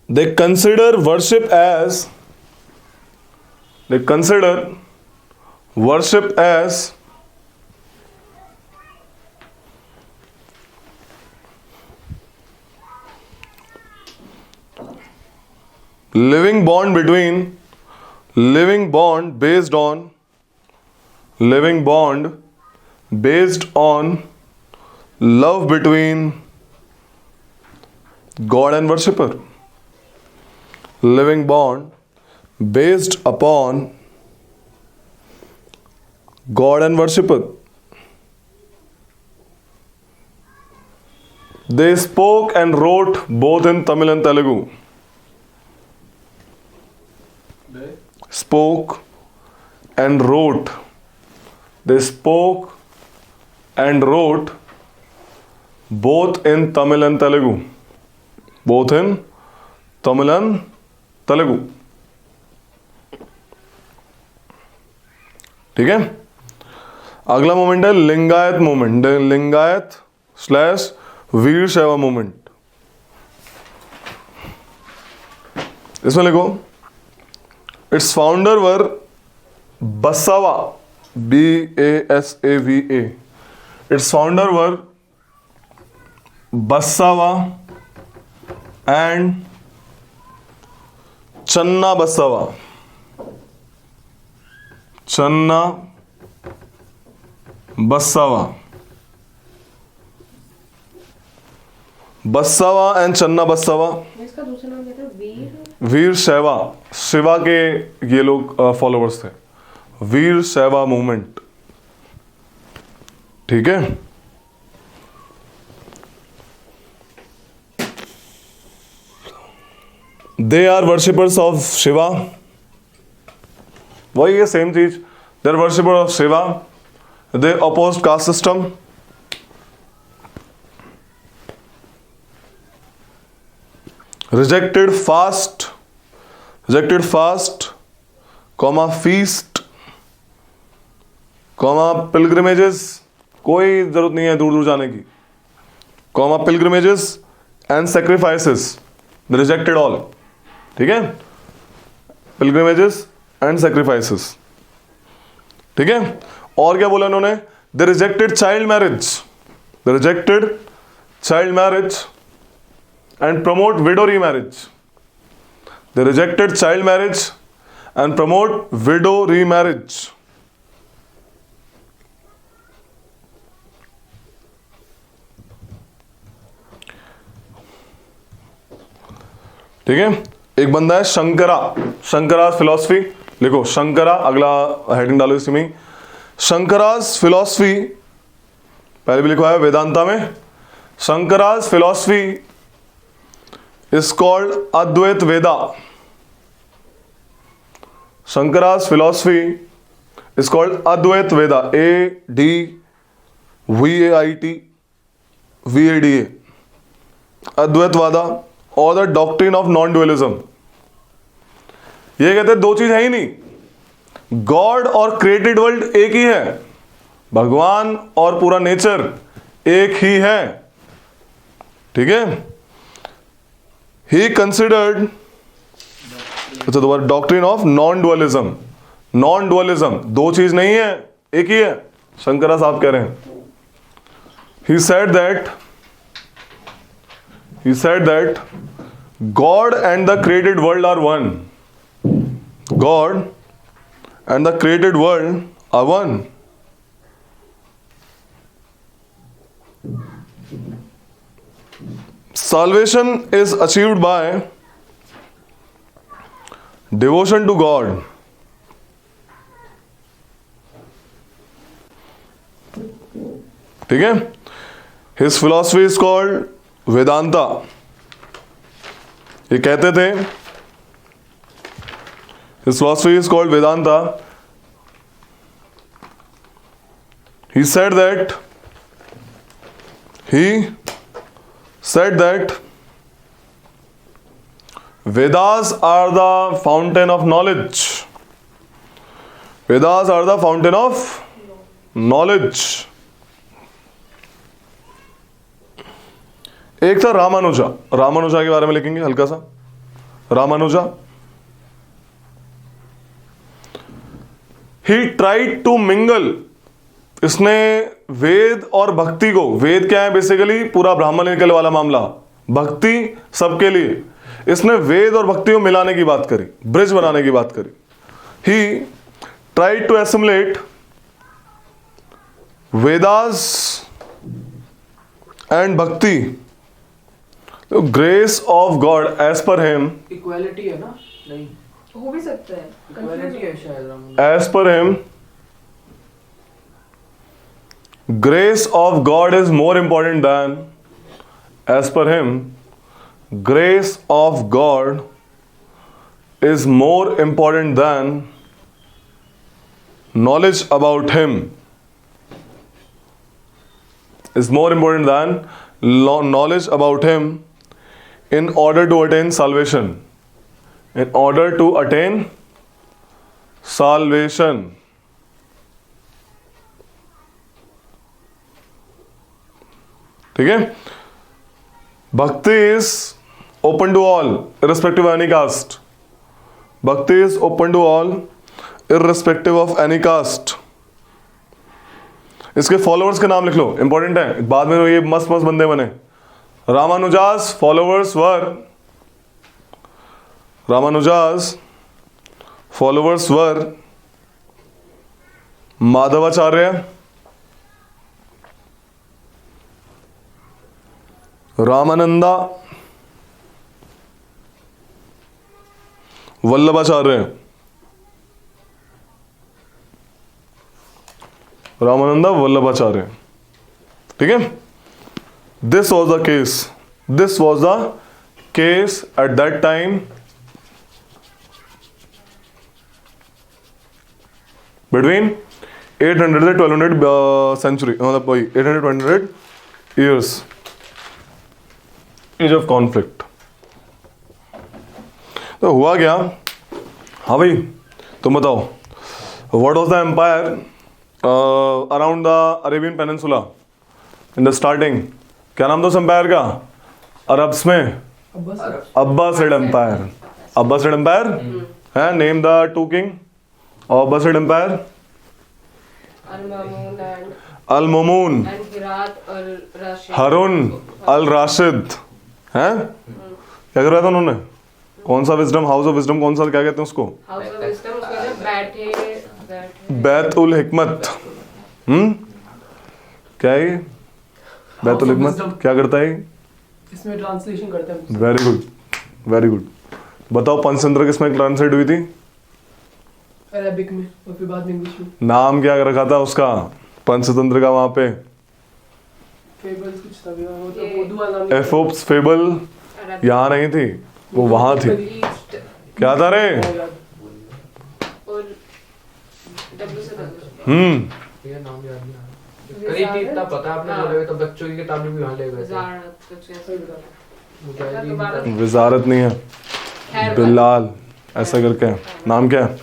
They consider worship as living bond based on love between God and worshipper. Living bond based upon God and worshipper. They spoke and wrote both in Tamil and Telugu. Spoke and wrote. They spoke and wrote both in Tamil and Telugu. ठीक है. अगला movement है Lingayat movement. लिंगायत/वीर शैवा movement. इसमें लिखो it's founder वर बसावा, BASAVA. It's founder वर बसावा and चन्ना बसावा. बसावा एंड चन्ना बसावा. इसका दूसरा नाम क्या था? वीर शैवा. शिवा के ये लोग फॉलोअर्स थे. वीर शैवा मूवमेंट. ठीक है. They are worshippers of Shiva. वही है सेम चीज. They are worshipper of Shiva. They oppose caste system. rejected fast, feast, pilgrimages, कोई जरूरत नहीं है दूर दूर जाने की. Comma pilgrimages and sacrifices, they rejected all. ठीक है, पिलग्रिमेजेस एंड सेक्रीफाइसेस. ठीक है, और क्या बोला उन्होंने? They rejected child marriage, they rejected child marriage and promote window remarriage. They rejected child marriage and promote window remarriage. ठीक है, एक बंदा है शंकरा, शंकराज फिलॉसफी. लिखो शंकरा, अगला हेडिंग डालो इसी में. शंकराज फिलॉसफी पहले भी लिखा है वेदांता में. Shankara's philosophy is called Advaita Veda. Shankara's philosophy is called Advaita Veda. ADVAIT Advaitavada or the doctrine of non dualism. ये कहते हैं दो चीज है ही नहीं, गॉड और क्रिएटेड वर्ल्ड एक ही है, भगवान और पूरा नेचर एक ही है. ठीक है, he considered doctrine of non dualism. Non dualism, दो चीज नहीं है, एक ही है. शंकरा साहब कह रहे हैं, he said that God and the created world are one. God and the created world are one. Salvation is achieved by devotion to God. ठीक है, His philosophy is called Vedanta. ये कहते थे his philosophy is called Vedanta. He said that Vedas are the fountain of knowledge. Vedas are the fountain of knowledge. एक था रामानुजा. रामानुजा के बारे में लिखेंगे हल्का सा. Ramanuja, he tried to mingle. इसने वेद और भक्ति को, वेद क्या है बेसिकली पूरा ब्राह्मण निकल वाला मामला, भक्ति सबके लिए, इसने वेद और भक्ति को मिलाने की बात करी, ब्रिज बनाने की बात करी. He tried to assimilate Vedas and bhakti. Grace of God as per him, equality है ना? नहीं, हो भी सकता है, इक्वालिटी है शायद. As per him grace of God is more important than, as per him, grace of God is more important than knowledge about him, is more important than knowledge about him in order to attain salvation. In order to attain salvation. ठीक है, bhakti is open to all irrespective of any caste. Bhakti is open to all irrespective of any caste. इसके followers के नाम लिख लो, important है, बाद में ये मस्त मस्त बंदे बने. रामानुजास फॉलोअर्स वर माधवाचार्य, रामानंदा, वल्लभाचार्य. रामानंदा वल्लभाचार्य. ठीक है, this was the case at that time between 800 से 1200 सेंचुरी, मतलब वही 800 ईयर्स, एज ऑफ कॉन्फ्लिक्ट. तो हुआ क्या? हाँ भाई तुम बताओ, what was the empire around the Arabian peninsula in the starting, क्या नाम था उस एम्पायर का अरब्स में? Abbasid empire. अब्बासिड एम्पायर है। Name the two king of Abbasid empire. Al-Mamun and al Mamun, Hirat al-Rashid. Harun al Rashid हैं। क्या कर रहा था उन्होंने? कौन सा विजडम, हाउस ऑफ विजडम कौन सा, क्या कहते हैं उसको? House of Wisdom, उसका जो बैठे बैत उल हिकमत। क्या है ये? बैत उल of हिकमत Wisdom। क्या करता है? इसमें ट्रांसलेशन करते हैं। Very good, very good. बताओ पंचतंत्र किसमें ट्रांसलेट हुई थी? अरेबिक में और फिर बाद में इंग्लिश में। नाम क्या रखा था उसका पंचतंत्र का वहां पे? फेबल्स कुछ था भी, वो तो ये- उर्दू वाला नाम नहीं एफोप्स फेबल Arabic. यहाँ नहीं थी, वो वहां थी। East क्या था रे? याद। और W से W। ये नाम याद नहीं आ रहा। करीब इतना पता है, आपने हाँ। बोले तो बच्चों की किताबें भी वहाँ ले गए थे। वजारत कुछ ऐसा। सही बता। मुजाहिदीन दोबारा का- विजारत नहीं है, खैर बिलाल ऐसा करके है। नाम क्या है?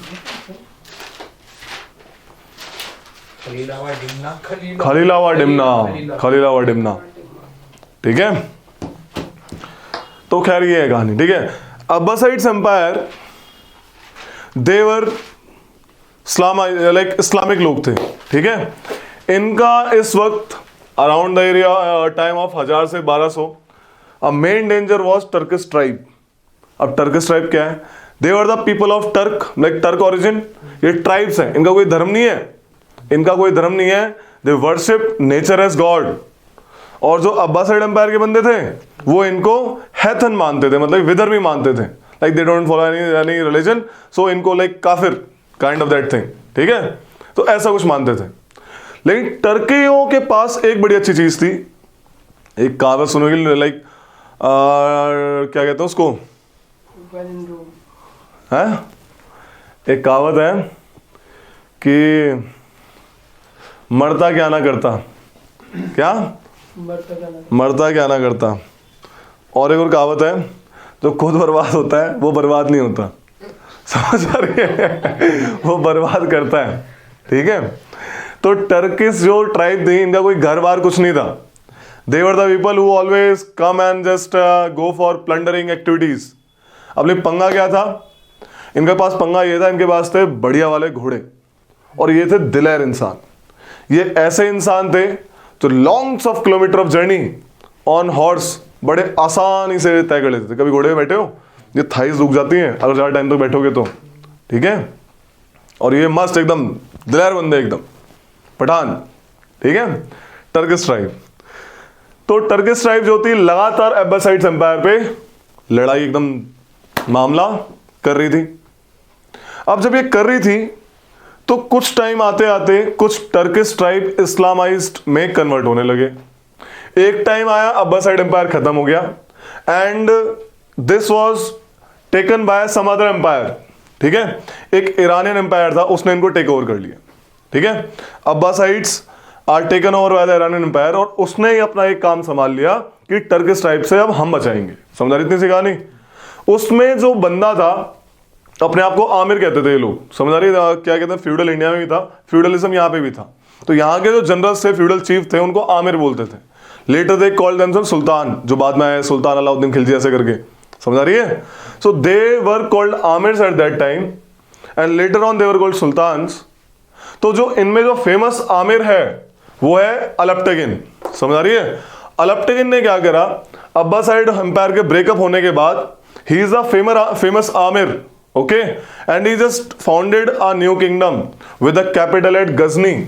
खलीलावा डिमना। खलीलावा डिमना, खलीलावा डिमना। ठीक है, तो खैर ये है कहानी। ठीक है, Abbasids empire they were like Islamic लोग थे। ठीक है, इनका इस वक्त around the area time of 1000 से 1200 a main danger was Turkish tribe. अब टर्किश ट्राइब क्या है? They were the people of Turk, like Turk origin. ये ट्राइब्स हैं, इनका कोई धर्म नहीं है, इनका कोई धर्म नहीं है। They worship nature as God. और जो अब्बासाइड एम्पायर के बंदे थे वो इनको हेथन मानते थे, मतलब विधर्मी मानते थे। Like they don't follow any religion, so इनको लाइक काफिर काइंड ऑफ दैट थिंग। ठीक है, तो ऐसा कुछ मानते थे। लेकिन टर्कियों के पास एक बड़ी अच्छी चीज थी, एक कहावत सुनोगे लाइक क्या कहते हैं उसको, When in Rome। है एक कहावत है कि मरता क्या ना करता, क्या मरता क्या ना। मरता क्या ना करता। और एक और कहावत है, जो खुद बर्बाद होता है वो बर्बाद नहीं होता। समझ आ रही है? वो बर्बाद करता है। ठीक है, तो टर्किश जो ट्राइब थी, इनका कोई घर बार कुछ नहीं था। They were the people who always come and just go for plundering activities. अपने पंगा क्या था इनके पास? पंगा ये था, इनके पास थे बढ़िया वाले घोड़े, और ये थे दिलेर इंसान। ये ऐसे इंसान थे जो longs of kilometre of journey on horse बड़े आसानी से तय कर लेते थे। कभी घोड़े में बैठे हो? ये थाइस रुक जाती हैं अगर ज़्यादा टाइम तक बैठोगे तो। ठीक है, और ये मस्त एकदम दिलेर बंदे, एकदम पठान। ठीक है, टर्किश ट्राइब। तो टर्किश ट्राइब जो थी लगातार अब्बासाइड्स एम्पायर पे लड़ाई एकदम मामला कर रही थी। अब जब ये कर रही थी तो कुछ टाइम आते आते कुछ टर्किश ट्राइब इस्लामाइज्ड में कन्वर्ट होने लगे। एक टाइम आया अब्बासाइड एम्पायर खत्म हो गया and this was taken by some other empire. ठीक है, एक ईरानियन एम्पायर था, उसने इनको टेक ओवर कर लिया। ठीक है, Abbasids are taken over by the Iranian empire, और उसने ही अपना एक काम संभाल लिया कि टर्किश ट्राइब से अब हम बचाएंगे। समझा रही इतनी सी कहानी? उसमें जो बंदा था, अपने आप को आमिर कहते थे ये लोग। समझ आ रही है? क्या कहते हैं, फ्यूडल इंडिया में भी था, फ्यूडलिज्म यहाँ पे भी था। तो यहाँ के जो जनरल्स थे, फ्यूडल चीफ थे, उनको आमिर बोलते थे। लेटर दे कॉल्ड देमसेल्व्स सुल्तान, जो बाद में आए सुल्तान अलाउद्दीन खिलजी ऐसे करके। समझ आ रही है? So they were called amirs at that time and later on they were called sultans. तो जो इनमें जो फेमस आमिर है वो है अलप्टेगिन। समझ आ रही है? अलप्टेगिन ने क्या करा, अब्बासाइड एम्पायर के ब्रेकअप होने के बाद he is a famous amir, okay, and he just founded a new kingdom with a capital at Ghazni.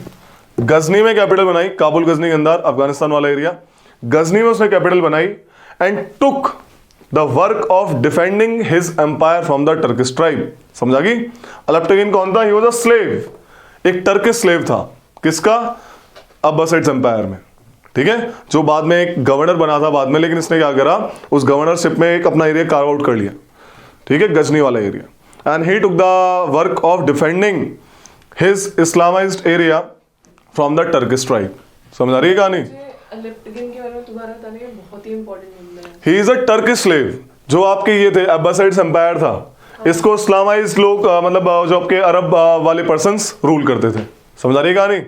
Ghazni में कैपिटल बनाई, काबुल गजनी के अंदर, अफगानिस्तान वाला एरिया। गजनी में उसने कैपिटल बनाई and took the work of defending his empire from the Turkish tribe. समझा गई? अलप्टेगिन कौन था? ही वाज अ स्लेव, एक टर्किश स्लेव था। किसका? अब्बासाइड्स एम्पायर में। ठीक है, जो बाद में एक गवर्नर बना था बाद में, लेकिन इसने क्या करा, उस गवर्नरशिप में एक अपना एरिया कार्व आउट कर लिया। ठीक है, गजनी वाला area, and he took the work of defending his Islamised area from the Turkish tribe. समझ आ रही है कहानी? अलप्टेगिन के बारे में तुम्हारा बताने का बहुत ही इंपॉर्टेंट बंदा है। He is a Turkish slave, जो आपके ये थे अब्बासाइड्स एम्पायर था, इसको इस्लामाइज्ड लोग मतलब जो आपके अरब वाले पर्सन्स रूल करते थे। समझ आ रही है कहानी?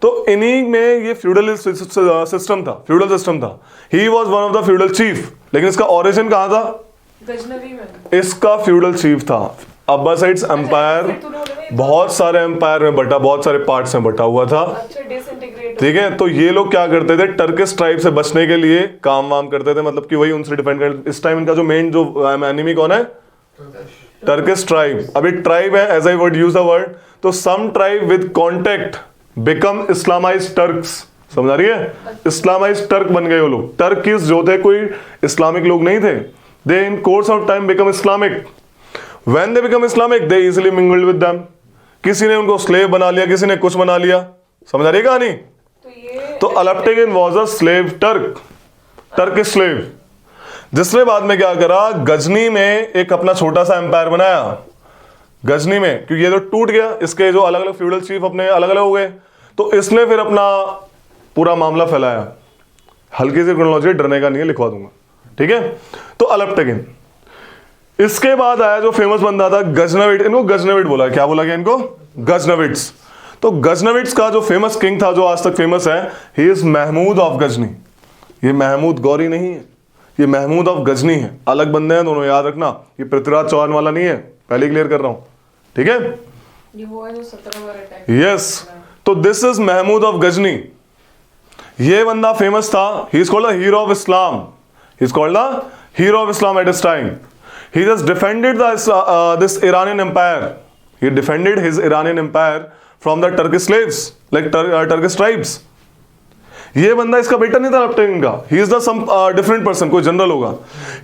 तो इन्हीं में ये फ्यूडल सिस्टम था, फ्यूडल सिस्टम था। He was one of the feudal chief, लेकिन इसका ओरिजिन कहाँ था? गजनवी में। इसका फ्यूडल चीफ था। अब्बासाइड्स एम्पायर बहुत सारे एम्पायर में बटा, बहुत सारे पार्ट्स में बटा हुआ था। अच्छा, डिसइंटीग्रेट। ठीक है, तो ये लोग क्या करते थे, टर्किश ट्राइब से बचने के लिए काम वाम करते थे, मतलब कि वही उनसे डिफेंड कर। इस टाइम इनका जो मेन जो एनिमी कौन है? Turkish tribe. अभी ट्राइब है, as I word use the word, तो some tribe with contact become Islamised Turks. समझ आ रही है? इस्लामाइज्ड टर्क बन गए वो लोग। टर्किस जो थे कोई इस्लामिक लोग नहीं थे, they in course of time become Islamic. When they become Islamic they easily mingled with them. किसी ने उनको स्लेव बना लिया, किसी ने कुछ बना लिया। समझ आ रही है कहानी? तो Alptigin was a slave Turk, Turkish slave, जिसने बाद में क्या करा, गजनी में एक अपना छोटा सा एम्पायर बनाया। गजनी में, क्योंकि ये तो टूट गया, इसके जो अलग अलग फ्यूडल चीफ अपने अलग अलग हो गए, तो इसने फिर अपना पूरा मामला फैलाया। हल्की सी क्रोनोलॉजी, डरने का नहीं है, लिखवा दूंगा। ठीक है, तो अलेप्टिकिन। इसके बाद आया जो फेमस बंदा था गजनविड। इनको गजनविड बोला, क्या बोला गया इनको? गजनविड्स। तो गजनविड्स का जो फेमस किंग था, जो आज तक फेमस है, he is Mahmud of Ghazni. ये महमूद गौरी नहीं है, ये महमूद ऑफ गजनी है। अलग बंदे हैं दोनों, याद रखना। ये पृथ्वीराज चौहान वाला नहीं है, पहले क्लियर कर रहा हूं। ठीक है, ये वो है जो 17 बार अटैक। यस, तो this is Mahmud of Ghazni. ये बंदा फेमस था। He is called the hero of Islam. He is called the hero of Islam at his time. He just defended this Iranian empire. He defended his Iranian empire from the Turkish slaves, like Turkish tribes. ये बंदा इसका बेटा नहीं था अलेप्टिकिन का. He is the some different person, कोई general होगा.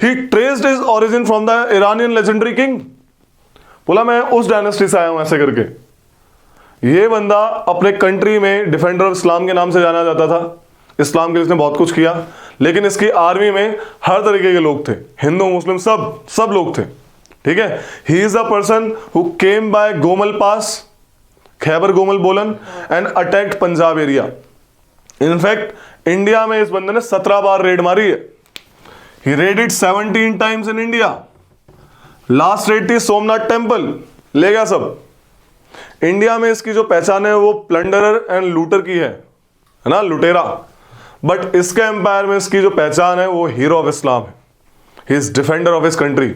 He traced his origin from the Iranian legendary king. बोला मैं उस डायनेस्टी से आया हूं ऐसे करके. ये बंदा अपने कंट्री में डिफेंडर ऑफ इस्लाम के नाम से जाना जाता था. इस्लाम के लिए इसने बहुत कुछ किया, लेकिन इसकी आर्मी में हर तरीके के लोग थे, हिंदू मुस्लिम सब लोग थे. ठीक है, he is the person who came by Gomal pass, Khyber Gomal Bolan, and attacked Punjab area. In fact India में इस बंदे ने 17 बार रेड मारी है. He raided 17 times in India. Last raid थी सोमनाथ टेम्पल, ले गया सब. इंडिया में इसकी जो पहचान है वो प्लंडरर एंड लूटर की है ना, लुटेरा. बट इसके एम्पायर में इसकी जो पहचान है वो हीरो ऑफ इस्लाम है. He is defender of his country.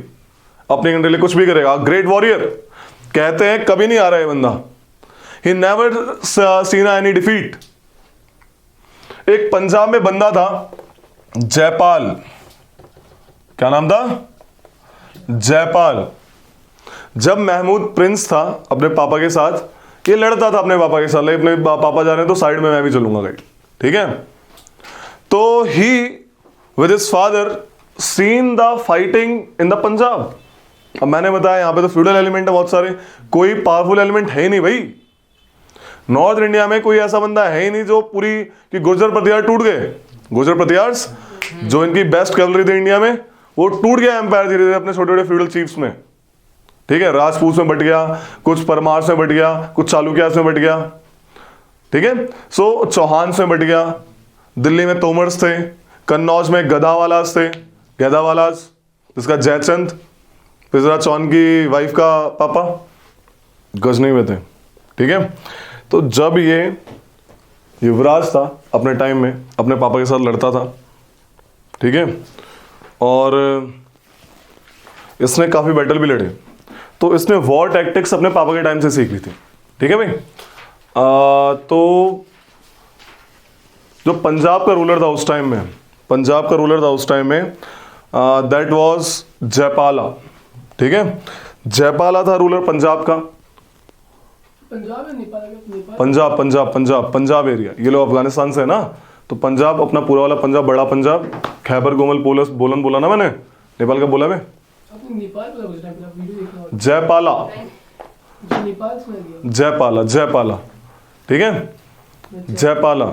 अपनी कंट्री लिए कुछ भी करेगा. ग्रेट वॉरियर कहते हैं, कभी नहीं आ रहा है बंदा. He never seen any defeat. एक पंजाब में बंदा था जयपाल. क्या नाम था? जयपाल. जब महमूद प्रिंस था अपने पापा के साथ, ये लड़ता था अपने पापा के साथ, अपने पापा जा रहे हैं तो साइड में मैं भी चलूंगा गाइड. ठीक है, तो he with his father seen the fighting in the Punjab. अब मैंने बताया यहां पे तो फ्यूडल एलिमेंट है बहुत सारे, कोई पावरफुल एलिमेंट है ही नहीं भाई. नॉर्थ इंडिया में कोई ऐसा बंदा है ही नहीं जो पूरी, कि गुर्जर प्रतिहार टूट गए. गुर्जर प्रतिहार्स जो इनकी बेस्ट कैवलरी थी इंडिया में, वो टूट गया एम्पायर धीरे धीरे अपने छोटे छोटे फ्यूडल चीफ्स में. ठीक है, राजपूत में बट गया, कुछ परमार्स में बट गया, कुछ चालुक्यास में बट गया. ठीक है, सो चौहान में बट गया. दिल्ली में तोमर्स थे, कन्नौज में गदावालास थे, गदावालास जिसका जयचंद पृथ्वीराज चौहान की वाइफ का पापा गजनी में थे. ठीक है, तो जब ये युवराज था अपने टाइम में अपने पापा के साथ लड़ता था. ठीक है, और इसने काफी बैटल भी लड़े, तो इसने वॉर टैक्टिक्स अपने पापा के टाइम से सीख ली थी. ठीक है भाई. तो जो पंजाब का रूलर था उस टाइम में, पंजाब का रूलर था उस टाइम में, दैट वाज जयपाला. ठीक है, जयपाला था रूलर पंजाब का. पंजाब है नेपाल? पंजाब पंजाब पंजाब पंजाब एरिया. ये लोग अफगानिस्तान से है ना, तो पंजाब अपना पूरा वाला पंजाब, बड़ा पंजाब. खैबर गोमल पोलस बोलन बोला ना मैंने, नेपाल का बोला मैं. नेपाल का उस टाइम पे वीडियो देखना होगा. जयपाला, जो नेपाल से गया. जयपाला, जयपाला. ठीक है, जयपाला,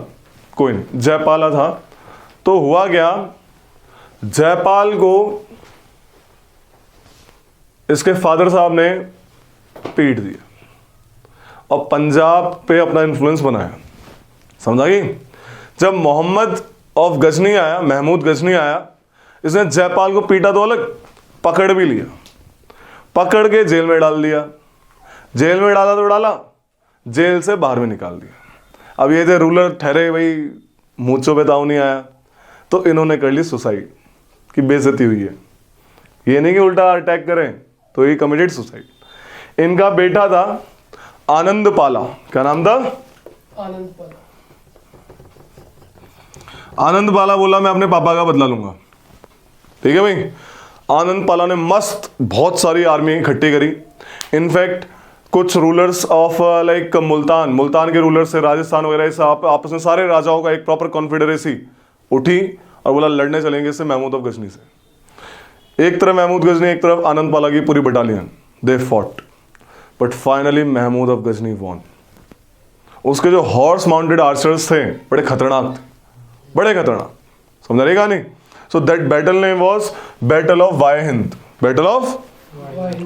कोई नहीं, जयपाला था. तो हुआ क्या, जयपाल को इसके फादर साहब ने पीट दिया और पंजाब पे अपना इन्फ्लुएंस बनाया. समझा गई? जब मोहम्मद ऑफ गजनी आया, महमूद गजनी आया, इसने जयपाल को पीटा तो अलग, पकड़ भी लिया. पकड़ के जेल में डाल दिया. जेल में डाला तो डाला, जेल से बाहर में निकाल दिया. अब ये थे रूलर ठहरे भाई, मूंछों पे ताव नहीं आया, तो इन्होंने कर ली सुसाइड की बेइज्जती हुई है। ये नहीं कि उल्टा अटैक करें, तो ये कमिटेड सुसाइड। इनका बेटा था आनंद पाला। क्या नाम था? आनंद पाला। आनंद पाला बोला मैं अपने पापा का बदला लूंगा। ठीक है भाई। आनंद पाला ने मस्त बहुत सारी आर्मी इकट्ठी करी। इनफैक्ट कुछ रूलर्स ऑफ लाइक मुल्तान के रूलर से, राजस्थान वगैरह से आपस में सारे राजाओं का एक प्रॉपर कॉन्फेडरेसी उठी और बोला लड़ने चलेंगे इससे महमूद ऑफ गजनी से। एक तरफ महमूद गजनी, एक तरफ आनंद पाला की पूरी battalion. They fought, but finally Mahmud of Ghazni won. उसके जो हॉर्स माउंटेड आर्चर्स थे बड़े खतरनाक थे, बड़े खतरनाक। समझ रही कहानी? So that battle name was battle of Waihind. Battle of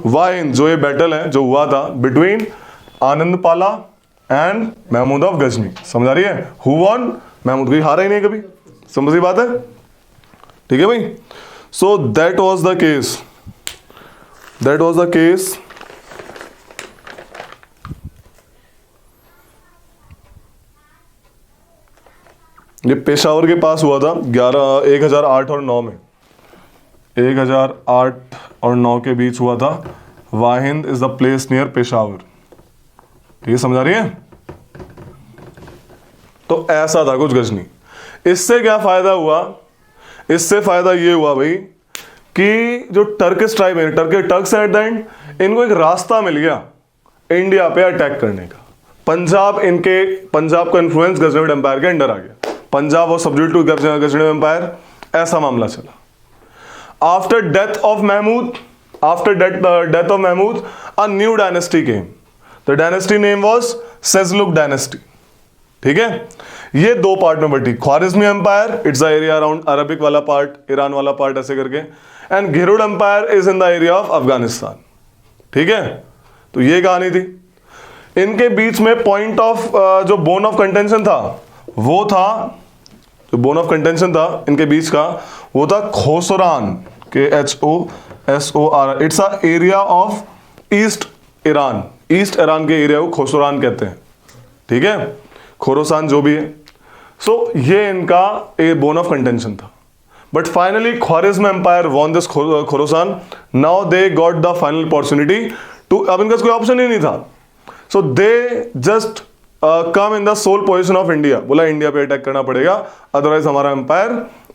Waihind, जो ये बैटल है जो हुआ था बिटवीन आनंद पाला एंड महमूद ऑफ गजनी। समझ आ रही है? Who won? महमूद कोई हारा ही नहीं कभी। समझी बात है? ठीक है भाई। So that was the case, that was the case. ये पेशावर के पास हुआ था 1008 और 9 में। 1008 और 9 के बीच हुआ था। Waihind is the place near Peshawar. ठीक है, समझ आ रही है? तो ऐसा था कुछ गजनी। इससे क्या फायदा हुआ? इससे फायदा ये हुआ भाई कि जो टर्किश ट्राइब है, टर्क्स एट द एंड, इनको एक रास्ता मिल गया इंडिया पे अटैक करने का। पंजाब का इन्फ्लुएंस गजनविड एम्पायर के अंडर आ गया। पंजाब और सब्जेक्ट टू गजनविड एम्पायर, ऐसा मामला चला। After death of Mahmud, a new dynasty came. The dynasty name was Seljuk dynasty. ठीक है, ये दो पार्ट में बटी। Khwarizmi empire, it's the area around Arabic वाला पार्ट, ईरान वाला पार्ट, ऐसे करके। And Ghurid empire is in the area of Afghanistan. ठीक है, तो ये कहानी थी। इनके बीच में पॉइंट ऑफ जो बोन ऑफ कंटेंशन था वो था, जो बोन ऑफ कंटेंशन था इनके बीच का, वो था खोसरान, KHOSOR। It's a area of east Iran. East Iran के एरिया को खोसरान कहते हैं। ठीक है, खोरासान जो भी है। सो ये इनका ए बोन ऑफ कंटेंशन था। But finally Khwarizm empire won this Khorasan. Now they got the final opportunity to, अब इनका कोई ऑप्शन ही नहीं था। So they just come in the sole position of India. बोला इंडिया पे अटैक करना पड़ेगा, अदरवाइज हमारा एम्पायर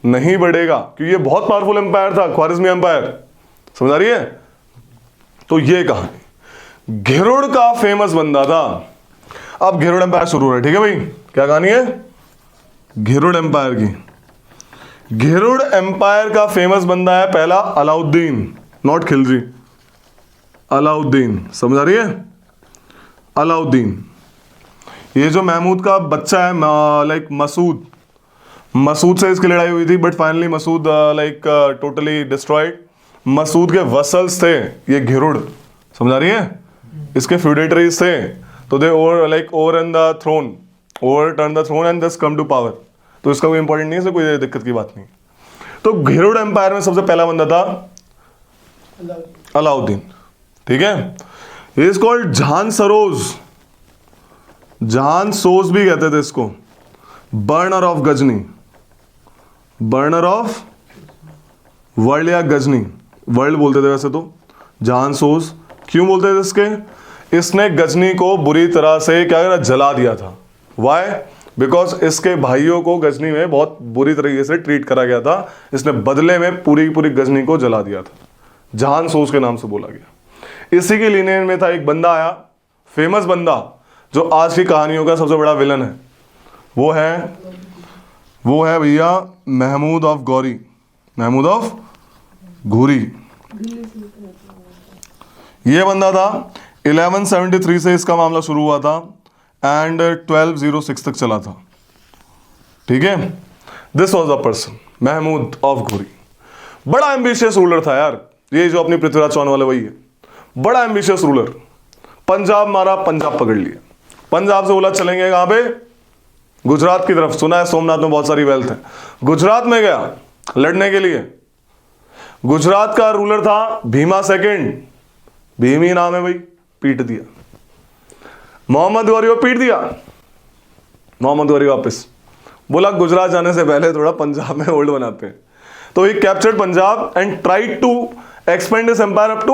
नहीं बढ़ेगा, क्योंकि ये बहुत पावरफुल एम्पायर था ख्वारिज्मी एम्पायर। समझ आ रही है? तो ये कहानी घिरुड का फेमस बंदा था। अब घिरुड एम्पायर शुरू हो रहा है। ठीक है भाई, क्या कहानी है घिरुड एम्पायर की? घिरुड एम्पायर का फेमस बंदा है पहला अलाउद्दीन, नॉट खिलजी, अलाउद्दीन। समझ आ रही है? अलाउद्दीन। ये जो महमूद का बच्चा है लाइक मसूद से इसकी लड़ाई हुई थी, but finally Masud like totally destroyed. Masud के वसल्स थे ये घिरुड। समझ आ रही है? इसके फ्यूडेटरीज थे, तो they overturn the throne and just come to power. तो इसका कोई इंपॉर्टेंट नहीं है, कोई दिक्कत की बात नहीं। तो घिरुड एम्पायर में सबसे पहला बंदा था अलाउद्दीन। ठीक है, ही इज कॉल्ड जहान सोज भी कहते थे इसको, burner of Ghazni, burner of world या गजनी, वर्ल्ड बोलते थे वैसे तो। जहान सोज क्यों बोलते थे इसके? इसने गजनी को बुरी तरह से क्या करा, जला दिया था। वाई? बिकॉज इसके भाइयों को गजनी में बहुत बुरी तरीके से ट्रीट करा गया था। इसने बदले में पूरी गजनी को जला दिया था। जहान सोज के नाम से बोला गया। इसी के लिनेज में था एक बंदा आया, फेमस बंदा, जो आज की कहानियों का सबसे बड़ा विलन है। वो है भैया महमूद ऑफ गौरी, महमूद ऑफ घूरी। ये बंदा था 1173 से इसका मामला शुरू हुआ था एंड 1206 तक चला था। ठीक है, this was the person Mahmud of Ghuri. बड़ा एम्बिशियस रूलर था यार, ये जो अपनी पृथ्वीराज चौहान वाले वही है। बड़ा एम्बिशियस रूलर। पंजाब मारा, पंजाब पकड़ लिया। पंजाब से बोला चलेंगे कहां पे? गुजरात की तरफ। सुना है सोमनाथ में बहुत सारी वेल्थ है। गुजरात में गया लड़ने के लिए। गुजरात का रूलर था भीमा सेकंड, भीम ही नाम है भाई। पीट दिया, मोहम्मद गौरी को पीट दिया। मोहम्मद गौरी वापस बोला गुजरात जाने से पहले थोड़ा पंजाब में होल्ड बनाते हैं, तो he captured Punjab and tried to expand his empire up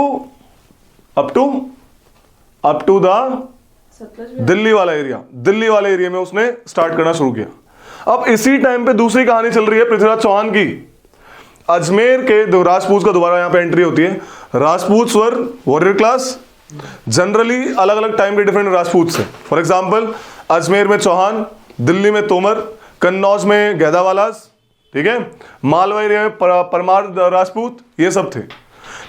to the Sutlej में दिल्ली वाला एरिया में उसने स्टार्ट करना शुरू किया। अब इसी टाइम पे दूसरी कहानी चल रही है पृथ्वीराज चौहान की। अजमेर के राजपूत का दोबारा यहां पे एंट्री होती है। राजपूत वर वॉरियर क्लास, जनरली अलग अलग टाइम के डिफरेंट राजपूत से। फॉर एग्जाम्पल अजमेर में चौहान, दिल्ली में तोमर, कन्नौज में गैदावालास, ठीक है, मालवा एरिया में परमार राजपूत, ये सब थे।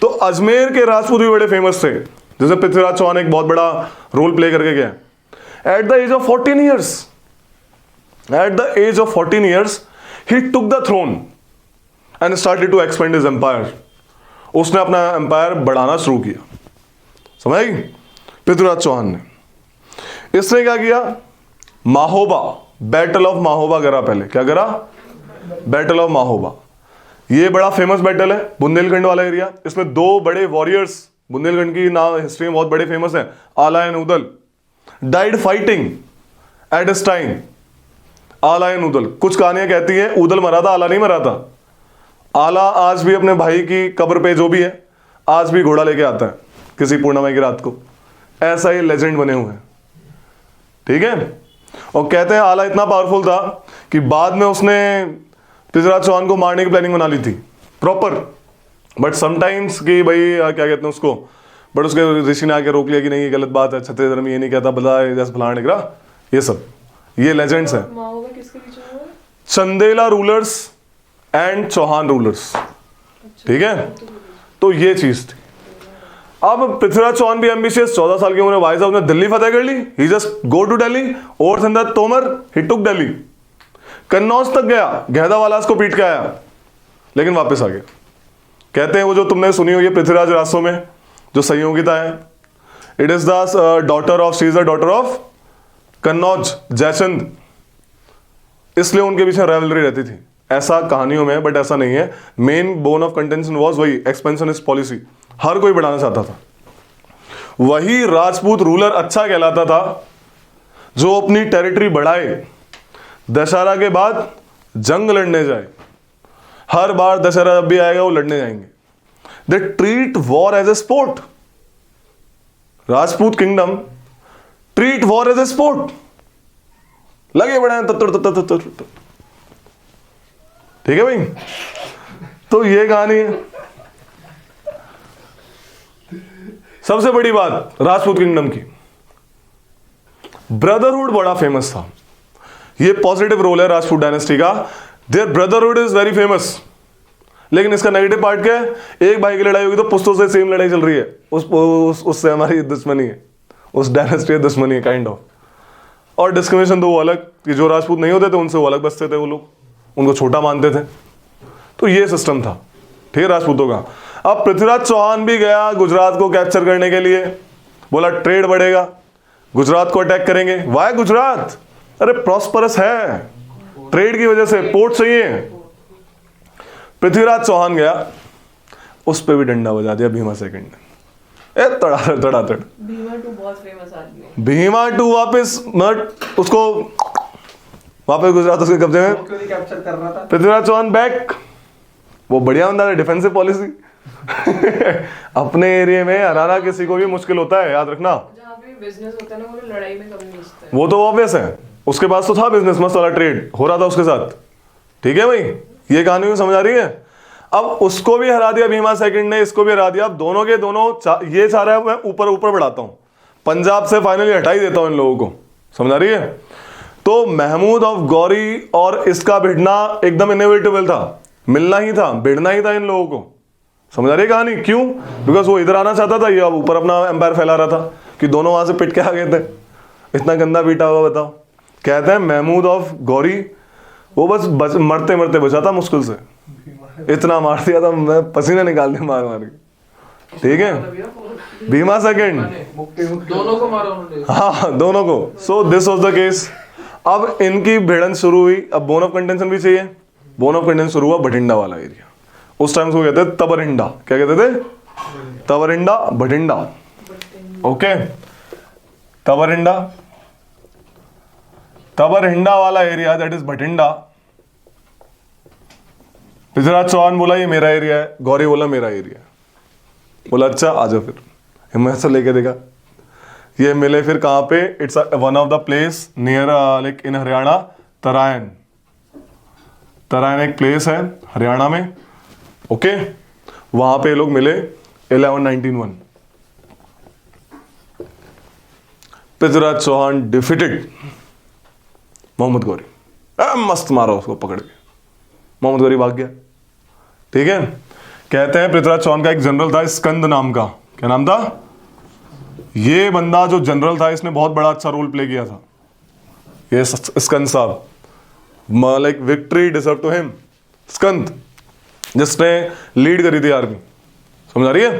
तो अजमेर के राजपूत भी बड़े फेमस थे, जैसे पृथ्वीराज चौहान एक बहुत बड़ा रोल प्ले करके गया। At the age of 14 years he took the throne and started to expand his empire। उसने अपना एम्पायर बढ़ाना शुरू किया, समझ आई? पृथ्वीराज चौहान ने इसने क्या किया, माहोबा, बैटल ऑफ माहोबा करा। पहले क्या करा? Battle of Mahoba. ये बड़ा फेमस बैटल है, बुंदेलखंड वाला एरिया। इसमें दो बड़े वॉरियर्स बुंदेलखंड की नाम हिस्ट्री में बहुत बड़े फेमस है, आला and Udal, died fighting eight this time. आला एंड उदल, कुछ कहानियां कहती है उदल मरा था, आला नहीं मरा था। आला आज भी अपने भाई की कब्र पे जो भी है, आज भी घोड़ा लेके आता है किसी पूर्णिमा की रात को। ऐसा ही लेजेंड बने हुए हैं, ठीक है। और कहते हैं आला इतना पावरफुल था कि बाद में उसने पृथ्वीराज चौहान को मारने की प्लानिंग बना ली थी प्रॉपर, बट समटाइम्स कि भाई क्या कहते हैं उसको, बट उसके ऋषि ने आके रोक लिया कि नहीं ये गलत बात है, क्षत्रिय धर्म ये नहीं कहता, बता जैसे फलाना निकला। ये सब ये लेजेंड्स है। माहोबा किसके बीच में हुआ? Chandela rulers and Chauhan rulers, ठीक है। तो ये चीज थी। अब पृथ्वीराज चौहान भी एम्बिशियस, 14 साल की उम्र में भाई साहब ने दिल्ली फतेह कर ली। He just go to Delhi, over the Tomar, he took Delhi, Kannauj तक गया, गैदावालास को पीट के आया, लेकिन वापस आ गया। कहते हैं वो जो तुमने सुनी हुई है पृथ्वीराज रासों में जो संयोगिता है, it is the daughter of, she is the daughter of Kannauj Jaichand, इसलिए उनके पीछे राइवलरी रहती थी, ऐसा कहानियों में, बट ऐसा नहीं है। Main bone of contention was वही एक्सपेंशनिस्ट पॉलिसी, हर कोई बढ़ाना चाहता था। वही राजपूत रूलर अच्छा कहलाता था जो अपनी टेरिटरी बढ़ाए, दशहरा के बाद जंग लड़ने जाए। हर बार दशहरा जब भी आएगा वो लड़ने जाएंगे। They treat war as a sport. Rajput kingdom treat war as a sport, लगे बड़े हैं, ठीक है भाई। तो ये कहानी है। सबसे बड़ी बात राजपूत किंगडम की, ब्रदरहुड बड़ा फेमस था। ये पॉजिटिव रोल है राजपूत डायनेस्टी का, their brotherhood is very famous. लेकिन इसका नेगेटिव पार्ट क्या है? एक भाई की लड़ाई होगी तो पुश्तों से सेम लड़ाई चल रही है, उससे हमारी दुश्मनी है, उस डायनेस्टी की दुश्मनी है काइंड ऑफ। और डिस्क्रिमिनेशन तो वो अलग, कि जो राजपूत नहीं होते थे उनसे वो अलग बसते थे, वो लोग उनको छोटा मानते थे। तो ये सिस्टम था, ठीक है, राजपूतों का। अब पृथ्वीराज चौहान भी गया गुजरात को कैप्चर करने के लिए, बोला ट्रेड बढ़ेगा, गुजरात को अटैक करेंगे। वाई गुजरात? अरे प्रॉस्परस है, ट्रेड की वजह से पोर्ट चाहिए। पृथ्वीराज चौहान गया, उस पर भी डंडा बजा दिया भीमा सेकंड ने, तड़ातड़। भीमा टू बहुत फेमस आदमी। भीमा टू वापस उसको वापस गुजरात उसके कब्जे में, कैप्चर कर रहा था। पृथ्वीराज चौहान बैक। वो बढ़िया बंदा है, डिफेंसिव पॉलिसी। अपने एरिया में हराना किसी को भी मुश्किल होता है, याद रखना। जहाँ पे बिजनेस होता है ना, वो लड़ाई में कम नहीं होता है। वो तो ऑब्वियस है, उसके पास तो था बिजनेस, मस्त वाला ट्रेड हो रहा था उसके साथ, ठीक है भाई। ये कहानी में समझ आ रही है। अब उसको भी हरा दिया भीमा सेकंड ने, इसको भी हरा दिया। अब दोनों के दोनों ये चाह रहा है मैं ऊपर ऊपर बढ़ाता हूं, पंजाब से फाइनली हटा ही देता हूं इन लोगों को, समझ आ रही है। तो महमूद ऑफ गौरी और इसका भिड़ना एकदम इनोवेटिबल था, मिलना ही था, भिड़ना ही था इन लोगों को, समझ आ रही है कहानी। क्यों? बिकॉज वो इधर आना चाहता था, ये अब ऊपर अपना एम्पायर फैला रहा था, कि दोनों वहां से पिट के आ गए थे। इतना गंदा पीटा हुआ बताओ। कहते हैं महमूद ऑफ गौरी वो बस मरते मरते बचा था मुश्किल से, इतना मार दिया था, मैं पसीने निकाल दिया मार मार के, ठीक है। भीमा सेकंड दोनों को मारा उन्होंने। हाँ, दोनों को। सो दिस वाज द केस। अब इनकी भिड़न शुरू हुई। अब बोन ऑफ कंटेंशन भी चाहिए। बोन ऑफ कंटेंशन शुरू हुआ भटिंडा वाला एरिया, उस टाइम को कहते थे तबरिंडा। क्या कहते थे? तबरिंडा, भटिंडा, ओके। तबरिंडा, तबरहिंडा वाला area that is Bhatinda, Prithviraj Chauhan बोला ये मेरा एरिया है, गौरी बोला मेरा एरिया है। बोला अच्छा आ जाओ, फिर हिम्मत से लेके देखा, ये मिले फिर कहाँ पे, it's one of the place near like in Haryana, Tarain. Tarain एक प्लेस है हरियाणा में, ओके वहां पे लोग मिले 1191। पृथ्वीराज चौहान डिफीटेड मोहम्मद गौरी, मस्त मारा उसको पकड़ के, मोहम्मद गौरी भाग गया। ठीक है, कहते हैं पृथ्वीराज चौहान का एक जनरल था स्कंद नाम का, क्या नाम था? ये बंदा जो जनरल था इसने बहुत बड़ा अच्छा रोल प्ले किया था, ये स्कंद साहब, like victory deserve to him. Skand जिसने लीड करी थी आर्मी, समझ आ रही है?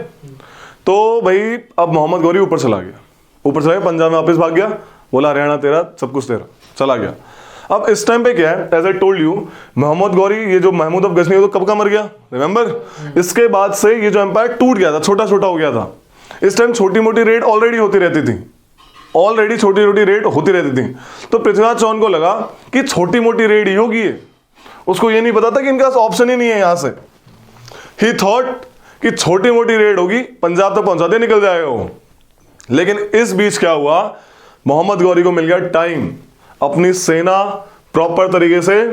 तो भाई अब मोहम्मद गौरी ऊपर चला गया, पंजाब में वापस भाग गया, बोला हरियाणा तेरा, सब कुछ तेरा, चला गया। अब इस टाइम पे क्या है, as I told you, Mohammad Ghori, ये जो महमूद ऑफ गजनी, तो कब का मर गया, रिमेंबर? इसके बाद से ये जो एम्पायर टूट गया था, छोटा छोटा हो गया था। इस टाइम छोटी मोटी रेड ऑलरेडी होती रहती थी, छोटी छोटी रेड होती रहती थी। तो पृथ्वीराज चौहान को लगा कि छोटी मोटी रेड ही होगी ये, उसको ये नहीं पता था कि इनका ऑप्शन ही नहीं है यहां से। ही थॉट कि छोटी मोटी रेड होगी, पंजाब तक पहुंचाते निकल जाएगा वो। लेकिन इस बीच क्या हुआ, मोहम्मद गौरी को मिल गया टाइम अपनी सेना प्रॉपर तरीके से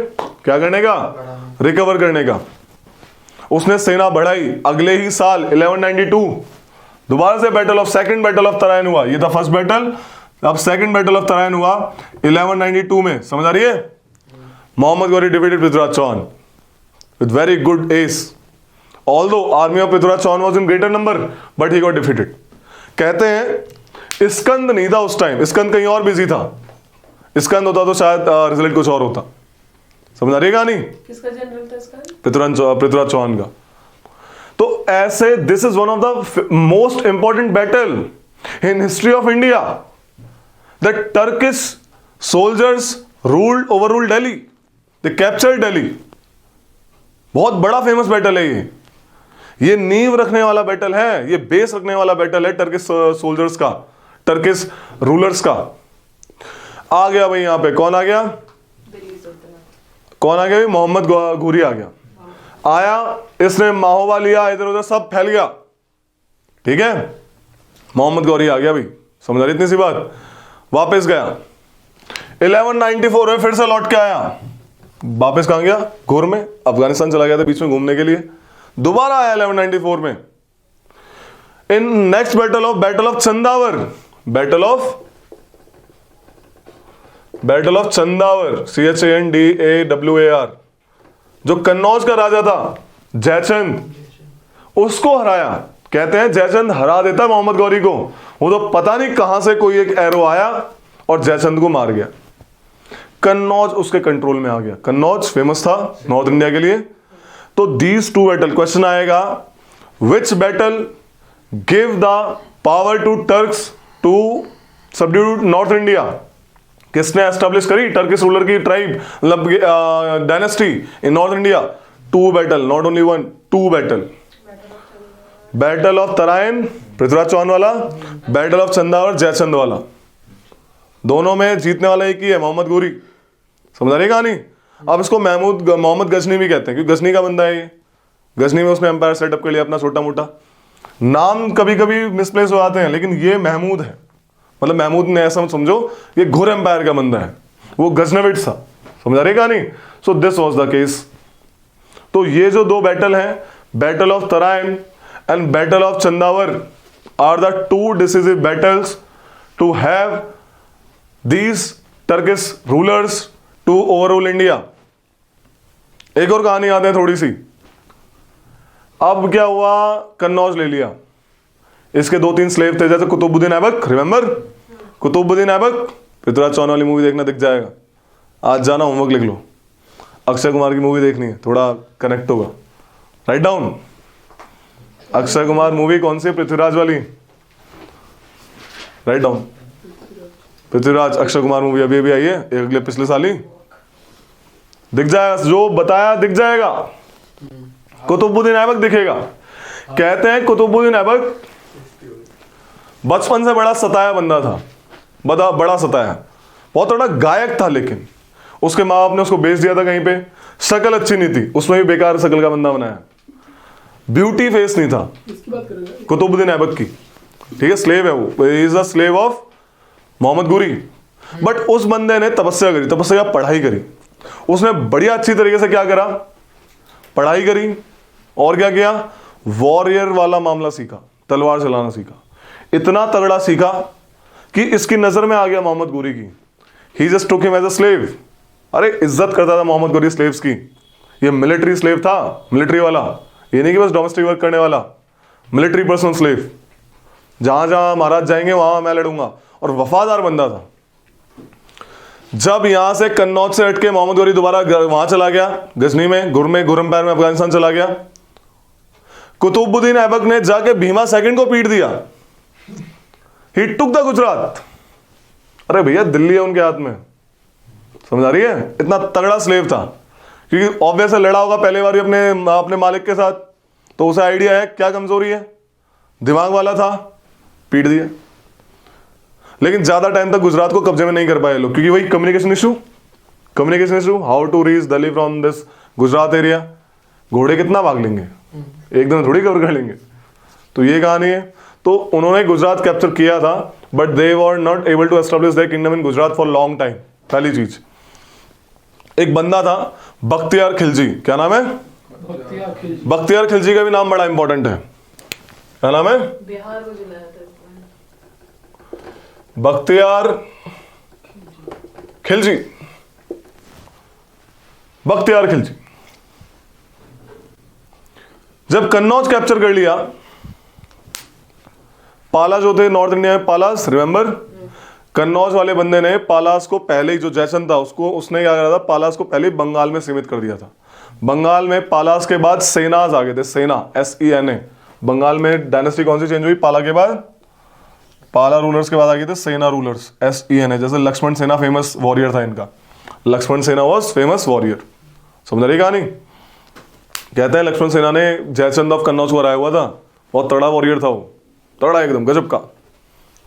क्या करने का, रिकवर करने का। उसने सेना बढ़ाई। अगले ही साल 1192 दोबारा से सेकंड बैटल ऑफ तराइन हुआ। ये था फर्स्ट बैटल, अब सेकंड बैटल ऑफ तराइन हुआ 1192 में, समझ आ रही है? Mohammad Ghori defeated Prithviraj Chauhan with very good ease, although army of Prithviraj Chauhan was in greater number but he got defeated. कहते हैं स्कंद नहीं था उस टाइम, स्कंद कहीं और बिजी था। स्कंद होता तो शायद रिजल्ट कुछ और होता। समझ आ रही है कहानी? किसका जनरल था इसका? पृथ्वीराज चौहान का। तो ऐसे this is one of the most important battle in history of India. The Turkish soldiers ruled overruled Delhi, they captured Delhi. बहुत बड़ा फेमस बैटल है ये नींव रखने वाला बैटल है, ये बेस रखने वाला बैटल है टर्किश सोल्जर्स का, टर्किश रूलर्स का। आ गया भाई, यहां पे कौन आ गया? कौन आ गया भाई? मोहम्मद गौरी आ गया। आया, इसने माहोबा लिया, इधर उधर सब फैल गया। ठीक है, मोहम्मद गौरी आ गया भाई, समझ आ रही इतनी सी बात। वापस गया 1194 में, फिर से लौट के आया। वापस कहां गया? घोर में, अफगानिस्तान चला गया था बीच में घूमने के लिए। दोबारा आया 1194 में। In next battle of Chandawar, battle of Chandawar, CHANDAWAR, जो कन्नौज का राजा था जयचंद, उसको हराया। कहते हैं जयचंद हरा देता मोहम्मद गौरी को, वो तो पता नहीं कहां से कोई एक एरो आया और जयचंद को मार गया। कन्नौज उसके कंट्रोल में आ गया। कन्नौज फेमस था नॉर्थ इंडिया के लिए। तो दीज टू बैटल, क्वेश्चन आएगा which battle give the power to Turks to subdue north India? किसने एस्टेब्लिश करी टर्किश रूलर की ट्राइब, मतलब dynasty in north India? Two battle, not only one, two battle. Battle of Tarain Prithviraj Chauhan वाला, battle of Chandawar Jaichand वाला। दोनों में जीतने वाला एक ही है, मोहम्मद गौरी। समझ आ रही कहानी? अब इसको मोहम्मद गजनी भी कहते हैं क्योंकि गजनी का बंदा है ये। गजनी में उसने एम्पायर सेटअप कर लिया अपना छोटा मोटा। नाम कभी कभी मिसप्लेस हो जाते हैं, लेकिन ये महमूद है, मतलब महमूद ने ऐसा समझो ये घुर एम्पायर का बंदा है, वो गजनविड था। समझ आ रही कहानी? So this was the case. तो ये जो दो बैटल हैं, battle of Tarain and battle of Chandawar, are the two decisive battles to have these Turkish rulers to overall India. एक और कहानी याद है थोड़ी सी। अब क्या हुआ, कन्नौज ले लिया। इसके 2-3 स्लेव थे, जैसे कुतुबुद्दीन ऐबक, रिमेंबर कुतुबुद्दीन ऐबक? पृथ्वीराज चौहान वाली मूवी देखना, दिख जाएगा। आज जाना, होमवर्क लिख लो, अक्षय कुमार की मूवी देखनी है, थोड़ा कनेक्ट होगा। Write down. Akshay Kumar movie कौन सी? पृथ्वीराज वाली। Write down, Prithviraj Akshay Kumar movie अभी अभी आई है, अगले पिछले साल ही। दिख जाएगा, जो बताया दिख जाएगा। कुतुबुद्दीन ऐबक दिखेगा। कहते हैं कुतुबुद्दीन ऐबक बचपन से बड़ा सताया बंदा था, बड़ा सताया। बहुत तगड़ा गायक था, लेकिन उसके माँ बाप ने उसको बेच दिया था कहीं पे। शक्ल अच्छी नहीं थी, उसमें भी बेकार शक्ल का बंदा बनाया। ब्यूटी फेस नहीं था। इसकी बात करेंगे। कुतुबुद्दीन ऐबक की, ठीक है, स्लेव है वो, is a slave of Mohammad Ghuri. बट उस बंदे ने तपस्या करी, तपस्या पढ़ाई करी। उसने बढ़िया अच्छी तरीके से क्या करा, पढ़ाई करी, और क्या किया, वॉरियर वाला मामला सीखा, तलवार चलाना सीखा। इतना तगड़ा सीखा कि इसकी नजर में आ गया मोहम्मद गुरी की। He just took him as a slave. अरे इज्जत करता था मोहम्मद गुरी स्लेव्स की। ये मिलिट्री स्लेव था, मिलिट्री वाला, ये नहीं कि बस डोमेस्टिक वर्क करने वाला, मिलिट्री पर्सनल स्लेव। जहां जहां महाराज जाएंगे वहां मैं लड़ूंगा, और वफादार बंदा था। जब यहां से कन्नौज से हटके मोहम्मद गौरी दोबारा वहां चला गया, गजनी में, गुरमपैर में, अफगानिस्तान चला गया, कुतुबुद्दीन ऐबक ने जाके भीमा सेकंड को पीट दिया। ही टुक द गुजरात। अरे भैया दिल्ली है उनके हाथ में, समझ आ रही है? इतना तगड़ा स्लेव था, क्योंकि ऑब्वियस लड़ा होगा पहले बार अपने मालिक के साथ, तो उसे आइडिया है क्या कमजोरी है, दिमाग वाला था, पीट दिया। लेकिन ज्यादा टाइम तक गुजरात को कब्जे में नहीं कर पाए लोग, क्योंकि वही communication issue, how to reach Delhi from this Gujarat area. घोड़े कितना भाग लेंगे, एक दिन थोड़ी कवर कर लेंगे। तो ये कहानी है। तो उन्होंने गुजरात कैप्चर किया था, but they were not able to establish their kingdom in Gujarat for long time. पहली चीज, एक बंदा था बख्तियार खिलजी। क्या नाम है? बख्तियार खिलजी का भी नाम बड़ा इंपॉर्टेंट है। क्या नाम है? बिहार को जिलाया था इसने। बख्तियार खिलजी, बख्तियार खिलजी। जब कन्नौज कैप्चर कर लिया, पाला जो थे नॉर्थ इंडिया में, पालास, रिमेंबर? कन्नौज वाले बंदे ने पालास को पहले ही, जो जयचंद था उसने क्या करा था, पालास को पहले ही बंगाल में सीमित कर दिया था। बंगाल में पालास के बाद सेनाज आ गए थे, सेना, SENA। बंगाल में डायनेस्टी कौन सी चेंज हुई पाला के बाद? पाला रूलर्स के बाद आ गए थे सेना रूलर्स, SENA। जैसे लक्ष्मण सेना फेमस वॉरियर था इनका, लक्ष्मण सेना वॉज फेमस वॉरियर। समझ रही कहानी? कहते हैं लक्ष्मण सेना ने जयचंद ऑफ कन्नौज को हराया हुआ था, बहुत तगड़ा वॉरियर था वो, तगड़ा एकदम गजब का।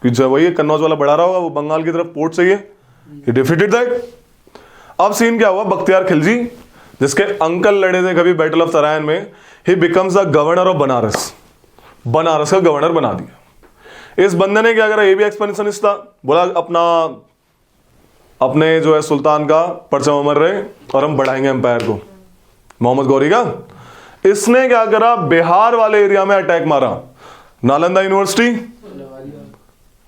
कि जब वही कन्नौज वाला बढ़ा रहा होगा, वो बंगाल की तरफ पोर्ट चाहिए, ही डिफीटेड दैट। अब सीन क्या हुआ, बख्तियार खिलजी, जिसके अंकल लड़े थे कभी बैटल ऑफ तराइन में, ही becomes the governor of Banaras. Banaras का गवर्नर बना दिया। इस बंदे ने क्या करा, ये भी एक्सपेंशनिस्ट था, बोला अपने जो है सुल्तान का परचम अमर रहे और हम बढ़ाएंगे एम्पायर को, मोहम्मद गौरी का। इसने क्या करा, बिहार वाले एरिया में अटैक मारा। Nalanda university,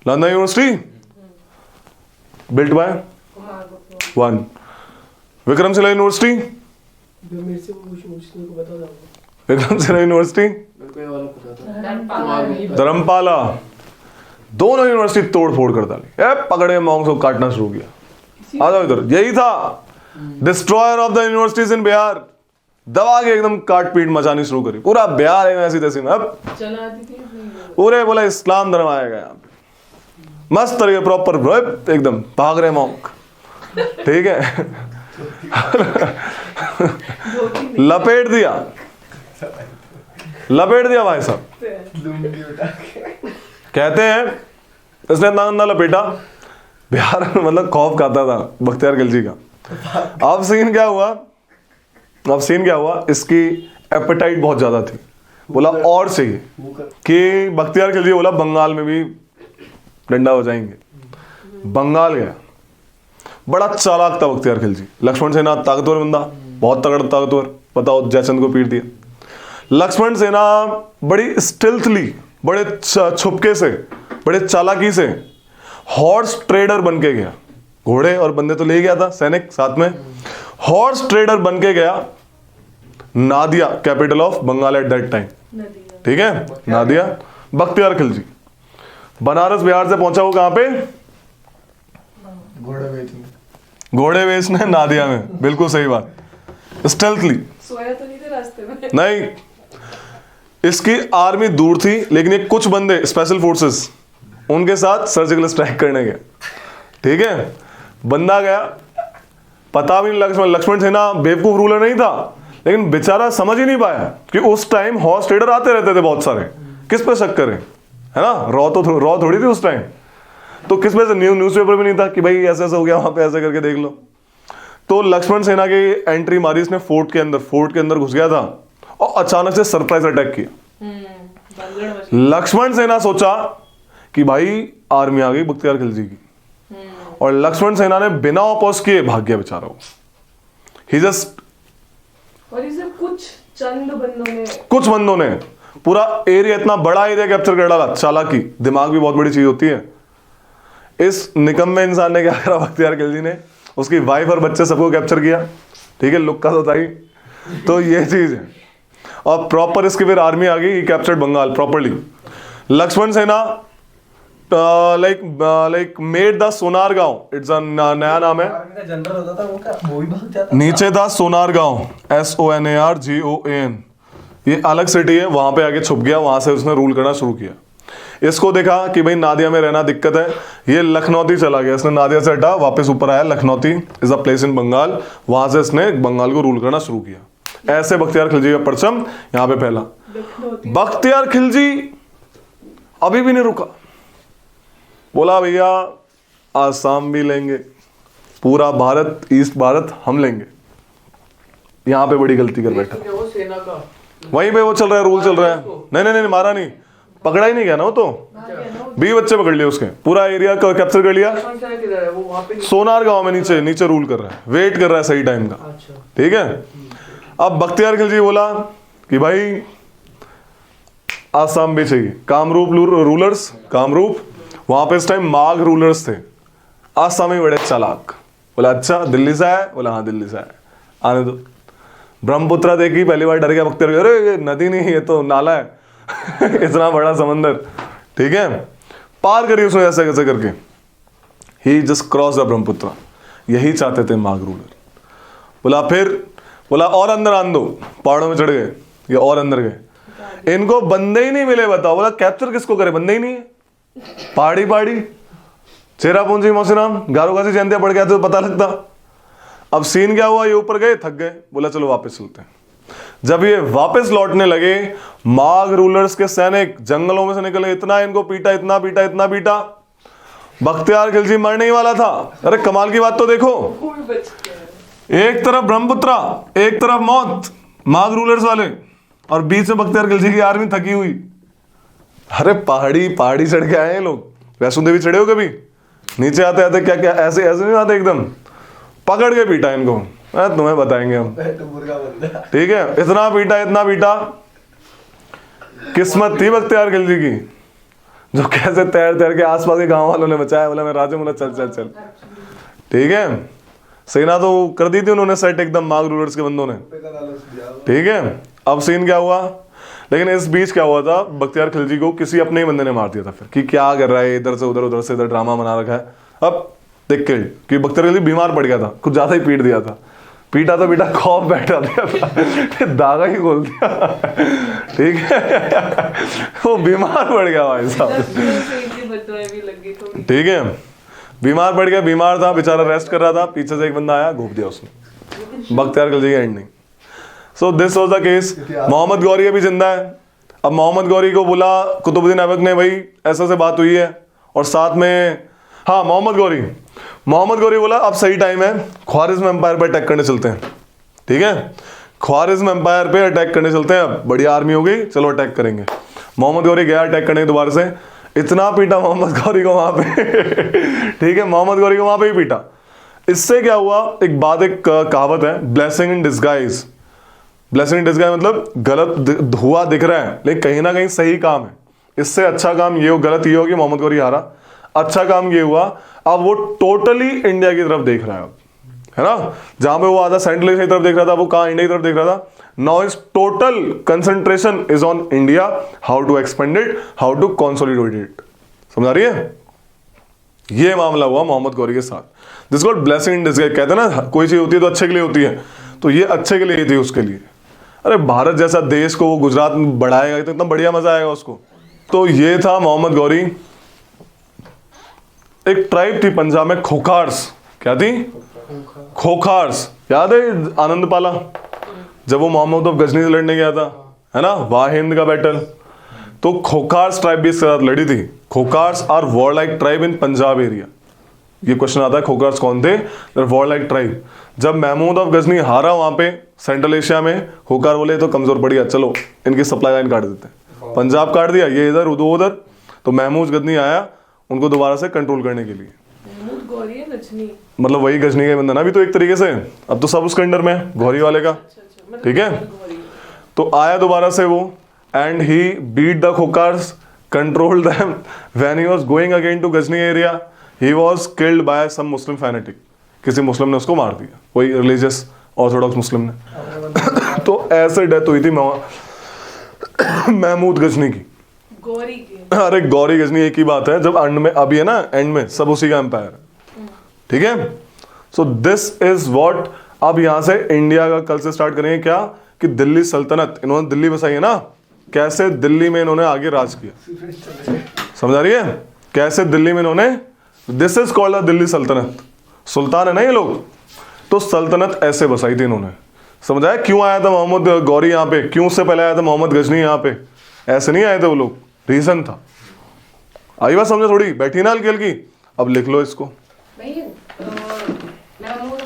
Nalanda university built by one. Vikramshila university, Vikramshila university, Dharmapala, दोनों यूनिवर्सिटी तोड़ फोड़ कर डाली। पकड़े मॉन्क्स को काटना शुरू किया। आ जाओ इधर, यही था destroyer of the universities in Bihar. दबा के एकदम काट पीट मचानी शुरू करी, पूरा बिहार है ऐसी तैसी में। अब चला दी थी पूरे बोला इस्लाम धर्म आएगा यहाँ पे, मस्त तरीके प्रॉपर एकदम भाग रहे मॉन्क, ठीक है। लपेट दिया भाई साहब। कहते हैं इसने इतना गंदा लपेटा, बिहार में मतलब खौफ खाता था बख्तियार खिलजी का। अब सीन क्या हुआ, इसकी एपेटाइट बहुत ज्यादा थी, बोला और चाहिए, कि बख्तियार खिलजी बोला बंगाल में भी डंडा हो जाएंगे। बंगाल गया, बड़ा चालाक था बख्तियार खिलजी। लक्ष्मण सेना ताकतवर बंदा, बहुत तगड़ा ताकतवर, बताओ जयचंद को पीट दिया। लक्ष्मण सेना बड़ी स्टिल्थली, बड़े छुपके से, बड़े चालाकी से हॉर्स ट्रेडर बन के गया। घोड़े और बंदे तो ले गया था, सैनिक साथ में, हॉर्स ट्रेडर बन के गया Nadia, capital of Bengal at that time, ठीक है, नादिया। बख्तियार खिलजी बनारस बिहार से पहुंचा, वो कहां पे? घोड़े बेचने नादिया में, बिल्कुल सही बात। स्टेल्थली सोया तो नहीं थे रास्ते में? नहीं, इसकी आर्मी दूर थी, लेकिन ये कुछ बंदे स्पेशल फोर्सेस उनके साथ सर्जिकल स्ट्राइक करने गए, ठीक है। बंदा गया, पता भी नहीं, लक्ष्मण सेना बेवकूफ रूलर नहीं था, लेकिन बेचारा समझ ही नहीं पाया कि उस टाइम हॉर्स ट्रेडर आते रहते थे बहुत सारे, किस पे शक करें, है ना। रॉ थोड़ी थी उस टाइम। तो किस वजह से न्यूज़पेपर भी नहीं था कि भाई ऐसा ऐसा हो गया वहां पे, ऐसे करके देख लो। तो लक्ष्मण सेना की एंट्री मारी इसने फोर्ट के अंदर घुस गया था और अचानक से सरप्राइज अटैक किया। लक्ष्मण सेना सोचा कि भाई आर्मी आ गई बख्तियार खिलजी की, और लक्ष्मण सेना ने बिना अपोज किए भाग गया बेचारा वो। ही जस्ट, और इसे कुछ बंदों ने पूरा एरिया, इतना बड़ा एरिया कैप्चर कर डाला। चालाकी, दिमाग भी बहुत बड़ी चीज होती है। इस निकम्मे इंसान ने क्या करा, बख्तियार खिलजी ने उसकी वाइफ और बच्चे सबको कैप्चर किया। ठीक है, लुक का तो था ही। तो ये चीज है। और प्रॉपर इसकी फिर आर्मी आ गई, कैप्चर्ड बंगाल प्रॉपरली। लक्ष्मण सेना लाइक मेड द सोनार गांव, इट्स अ नया नाम है। जनरल होता था वो क्या, वो भी भाग जाता नीचे था सोनार गांव, SONARGOAN, ये अलग सिटी है, वहां पे आके छुप गया। वहां से उसने रूल करना शुरू किया। इसको देखा कि भाई नादिया में रहना दिक्कत है, ये लखनौती चला गया। इसने नादिया से हटा, वापस ऊपर आया। Lakhnauti is a place in Bengal, वहां से इसने बंगाल को रूल करना शुरू किया। ऐसे बख्तियार खिलजी का परचम यहाँ पे फैला। बख्तियार खिलजी अभी भी नहीं रुका, बोला भैया आसाम भी लेंगे, पूरा भारत, ईस्ट भारत हम लेंगे। यहाँ पे बड़ी गलती कर बैठा। वो सेना का वहीं पे वो चल रहा है, रूल चल रहा है। नहीं, मारा नहीं, पकड़ा ही नहीं गया ना वो। तो 20 बच्चे पकड़ लिए उसके, पूरा एरिया कैप्चर कर लिया। किधर है वो, वहाँ पे सोनार गांव में नीचे रूल कर रहा है, वेट कर रहा है सही टाइम का। अच्छा। ठीक है, अब बख्तियार खिलजी बोला कि भाई आसाम भी चाहिए। कामरूप रूलर्स, कामरूप, वहां पे इस टाइम माघ रूलर्स थे। आसामी बड़े चालाक, बोला अच्छा दिल्ली से आया, बोला हाँ दिल्ली से आया, आने दो। ब्रह्मपुत्र देखी, पहली बार डर गया बख्तियार, अरे ये नदी नहीं, ये तो नाला है इतना बड़ा समंदर। ठीक है, पार करी उसने ऐसे कैसे करके। ही जस्ट क्रॉस द ब्रह्मपुत्र, यही चाहते थे माघ रूलर। बोला और अंदर आन दो, पहाड़ों में चढ़ गए, ये और अंदर गए। इनको बंदे ही नहीं मिले, बताओ। बोला कैप्चर किसको करे, बंदे ही नहीं है। पहाड़ी चेरापूंजी, मौसीराम, गारो गासी जयंतिया पड़ गया तो पता लगता। अब सीन क्या हुआ, ये ऊपर गए, थक गए, बोला चलो वापस चलते हैं। जब ये वापस लौटने लगे, माघ रूलर्स के सैनिक जंगलों में से निकले, इतना इनको पीटा, इतना पीटा, बख्तियार खिलजी मरने ही वाला था। अरे कमाल की बात तो देखो, एक तरफ ब्रह्मपुत्र, एक तरफ मौत, माघ रूलर्स वाले, और बीच में बख्तियार खिलजी की आर्मी थकी हुई। अरे पहाड़ी चढ़ के आए हैं लोग। वैष्णो देवी चढ़े हो कभी? नीचे आते आते क्या ऐसे नहीं आते, एकदम पकड़ के पीटा इनको, तुम्हें बताएंगे हम। ठीक है, इतना पीटा, किस्मत थी बख्तियार खिलजी की, जो कैसे तैर के आसपास के गांव वालों ने बचाया। बोला मैं राजा, बोला चल। ठीक है, सेना तो कर दी थी उन्होंने सेट एकदम, माघ रूलर्स के बंदों ने। ठीक है, अब सीन क्या हुआ, लेकिन इस बीच क्या हुआ था, बख्तियार खिलजी को किसी अपने ही बंदे ने मार दिया था फिर, कि क्या कर रहा है, इधर से उधर से इधर ड्रामा बना रखा है। अब देख के कि बख्तियार खिलजी बीमार पड़ गया था, कुछ ज्यादा ही पीट दिया था। पीटा तो पीटा, खौफ बैठा दिया था, दागा ही खोल दिया। ठीक है, वो बीमार पड़ गया भाई साहब। ठीक है, बीमार पड़ गया, बीमार था बेचारा, रेस्ट कर रहा था। पीछे से एक बंदा आया, घूप दिया उसने। बख्तियार खिलजी की ending. So this was the case. Mohammad Ghori अभी जिंदा है। अब मोहम्मद गौरी को बोला कुतुबुद्दीन ऐबक ने, भाई ऐसा से बात हुई है, और साथ में हाँ मोहम्मद गौरी बोला अब सही टाइम है, ख्वारिज़्म एम्पायर पे अटैक करने चलते हैं। ठीक है, ख्वारिज़्म एम्पायर पे अटैक करने चलते हैं। अब बड़ी आर्मी हो गई, चलो अटैक करेंगे। मोहम्मद गौरी गया अटैक करने दोबारा से, इतना पीटा मोहम्मद गौरी को वहां पे। ठीक है, मोहम्मद गौरी को वहां पे ही पीटा। इससे क्या हुआ, एक कहावत है, blessing in disguise. Blessing in disguise मतलब गलत हुआ दिख रहा है, लेकिन कहीं ना कहीं सही काम है। इससे अच्छा काम ये हो, गलत ये हो कि मोहम्मद गौरी हारा। अच्छा काम ये हुआ, अब वो टोटली इंडिया की तरफ देख रहा है, है ना। जहां पे वो आधा सेंट्रल एशिया की तरफ देख रहा था, वो कहां, इंडिया की तरफ देख रहा था। Now is total concentration is on India, how to expand it, how to consolidate it. समझ आ रही है? ये मामला हुआ मोहम्मद गौरी के साथ। This called blessing in disguise. कहते हैं ना, कोई चीज होती है तो अच्छे के लिए होती है, तो ये अच्छे के लिए ही थी उसके लिए। अरे भारत जैसा देश को वो गुजरात में बढ़ाएगा तो इतना बढ़िया मजा आएगा उसको। तो ये था मोहम्मद गौरी। एक ट्राइब थी पंजाब में, खोखार्स। क्या थी? खोखार्स। याद है आनंदपाला, जब वो मोहम्मद ऑफ गजनी से लड़ने गया था, है ना, वाह हिंद का बैटल। तो खोखार्स ट्राइब भी इसके साथ लड़ी थी। Khokhars are warlike tribe in Punjab area. ये क्वेश्चन आता है, खोकार्स कौन थे? Warlike tribe. जब महमूद ऑफ गजनी हारा वहां पे सेंट्रल एशिया में, खोकार बोले तो कमजोर पड़ गया, चलो इनकी सप्लाई लाइन काट देते हैं। पंजाब काट दिया, ये इधर उधर, तो महमूद गजनी आया उनको दोबारा से कंट्रोल करने के लिए। महमूद गौरी है गजनी, मतलब वही गजनी का बंदा ना भी, तो एक तरीके से अब तो सब उसके अंडर में है, गौरी वाले का। अच्छा ठीक है, तो आया दोबारा से वो, and he beat the Khokhars, controlled them. When he was going again to Ghazni area, he was killed by some Muslim fanatic. किसी मुस्लिम ने उसको मार दिया, कोई रिलीजियस ऑर्थोडॉक्स मुस्लिम ने। तो ऐसे डेथ हुई थी महमूद गजनी की। गौरी की, अरे गौरी गजनी एक ही बात है, जब एंड में अभी है ना, एंड में सब उसी का एम्पायर है। ठीक है, सो दिस इज व्हाट। अब यहां से इंडिया का कल से स्टार्ट करेंगे क्या, कि दिल्ली सल्तनत, इन्होंने दिल्ली बसाई है ना, कैसे दिल्ली में इन्होंने आगे राज किया। समझ आ रही है, कैसे दिल्ली में इन्होंने, this is called the Delhi सल्तनत। सुल्तान है ना ये लोग, तो सल्तनत ऐसे बसाई थी इन्होंने। समझ आया क्यों आया था मोहम्मद गौरी यहाँ पे, क्यों उससे पहले आया था मोहम्मद गजनी यहाँ पे? ऐसे नहीं आए थे वो लोग, रीजन था। आई बात समझे थोड़ी, बैठी ना हल्की हल्की। अब लिख लो इसको। भाई महमूद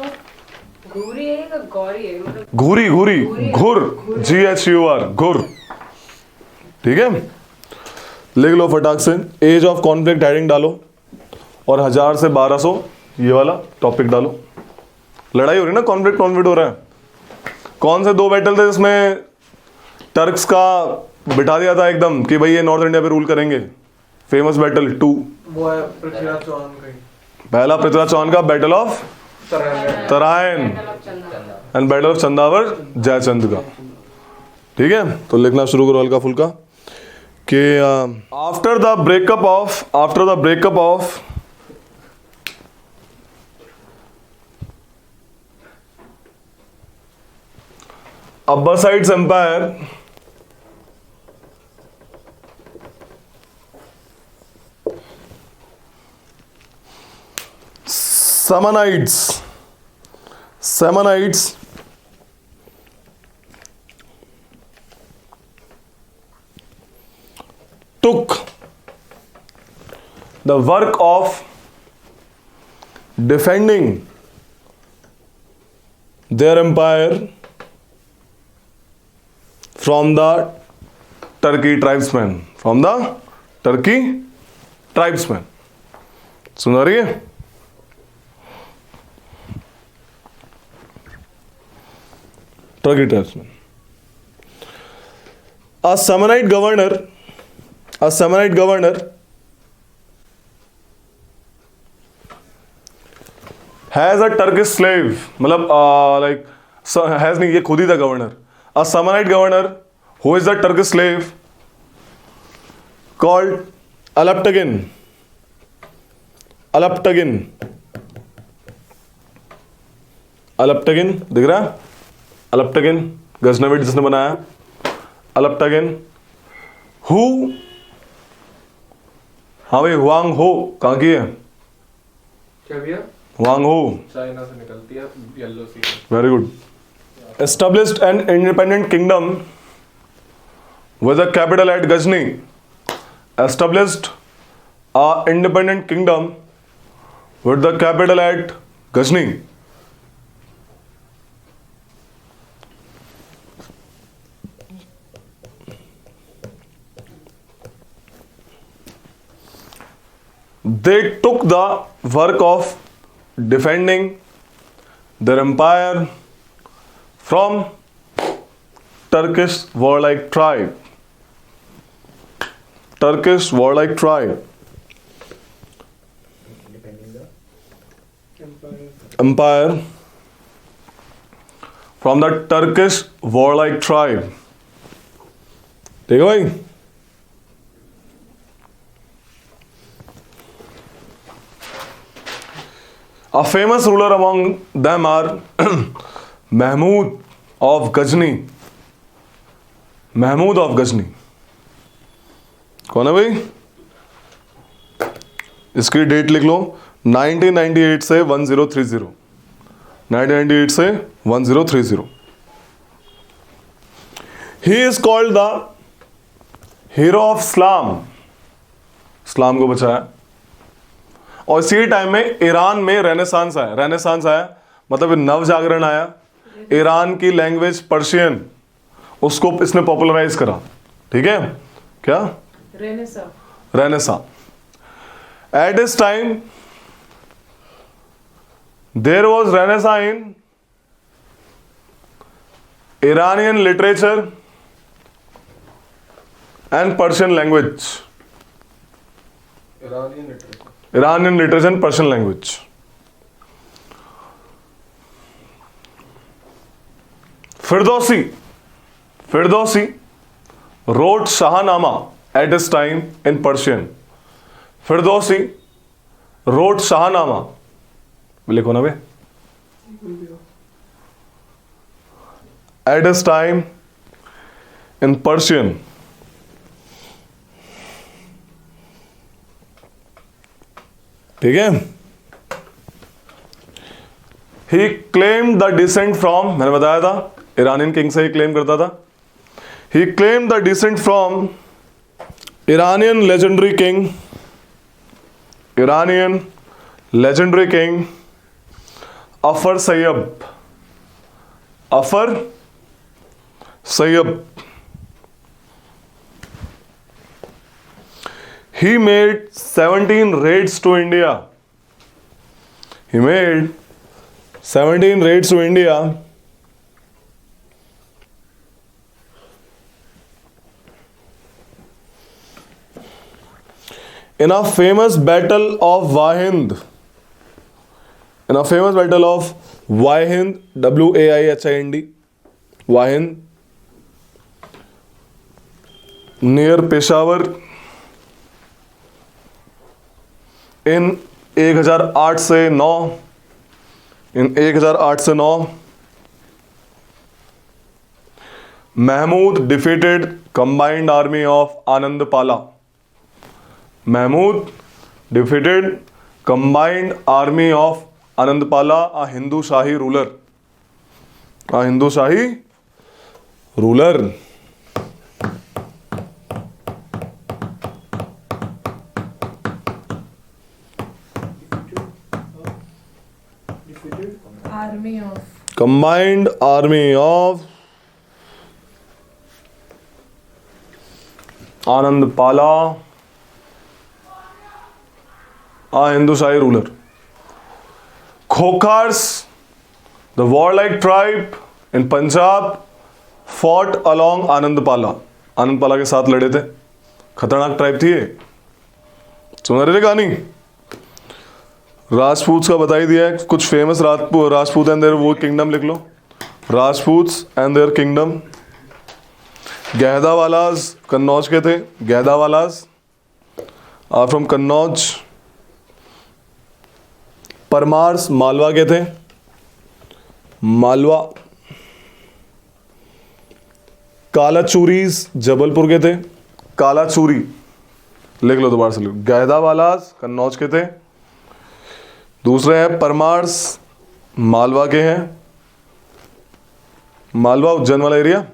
घूरी है या गौरी है? मतलब घूरी, घूरी, घुर, GHUR, घुर। ठीक है, लिख लो फटाक से। एज ऑफ कॉन्फ्लिक्ट हेडिंग डालो और 1000 से 1200 ये वाला टॉपिक डालो। लड़ाई हो रही है ना, कॉन्फ्लिक्ट हो रहा है। कौन से 2 बैटल थे जिसमें टर्क्स का बिठा दिया था एकदम कि भाई ये नॉर्थ इंडिया पे रूल करेंगे? फेमस बैटल 2, वो है पृथ्वीराज चौहान का ही। पहला पृथ्वीराज चौहान का battle of Tarain and battle of Chandawar Jaichand का। ठीक है, तो लिखना शुरू करो हल्का फुल्का कि after the breakup of Abbasides Empire, Samanids took the work of defending their empire from the Turkey tribesmen, सुन रही है? Turkey tribesmen. A Samanide governor has a Turkish slave, मतलब like has नहीं, ये खुद ही था governor. A Samanide governor who is the Turkish slave called Alaptagin, दिख रहा है? Alaptagin, गजनविद जिसने बनाया, Alaptagin, who, हाँ भाई, हुआंग हो कहाँ की है? क्या भैया? हुआंग हो चाइना से निकलती है, yellow sea. Very good. Established an independent kingdom with a capital at Ghazni. Established a independent kingdom with the capital at Ghazni. They took the work of defending their empire from Turkish warlike tribe. Empire from the Turkish warlike tribe. ठीक है भाई? A famous ruler among them are Mahmud of Ghazni. कौन है भाई? इसकी date लिख लो, 1998 से 1030। 1998 से 1030। He is called the hero of Islam. इस्लाम को बचाया। और इसी टाइम में ईरान में रेनेसांस आया। रेनेसांस आया मतलब नव जागरण आया। ईरान की लैंग्वेज पर्शियन, उसको इसने पॉपुलराइज करा। ठीक है, क्या renaissance. Renaissance. At this time there was renaissance in Iranian literature and Persian language. Iranian literature and Persian language. Firdausi wrote Shahnama at this time in Persian. Firdausi wrote Shahnama. लिखो ना बे। At this time in Persian. ठीक है, he claimed the descent from, मैंने बताया था Iranian king से ही claim करता था। He claimed the descent from Iranian legendary king Afar Sayyab. He made 17 raids to India. In a famous battle of Wahind, Waihind, Wahind, near Peshawar in 1008 से 9, Mahmud defeated combined army of Anandpala. A Hindu Shahi ruler. Combined army of Anandpala, a Hindu Shahi ruler. Khokhars, the warlike tribe in Punjab, fought along Anandpala. आनंदपाला के साथ लड़े थे। खतरनाक tribe थी ये। सुन रहे थे कहानी? राजपूत का बता ही दिया है। कुछ फेमस राजपूत एंड देयर वो किंगडम लिख लो। राजपूत्स एंड देयर किंगडम। गहदावालाज कन्नौज के थे। गहदावालाज आर फ्रॉम कन्नौज। परमार्स मालवा के थे। मालवा। कालाचूरीज जबलपुर के थे। कालाचूरी लिख लो, दोबारा से लिखो। गहदावालाज कन्नौज के थे। दूसरे हैं परमार्स मालवा के हैं। मालवा उज्जैन वाला एरिया।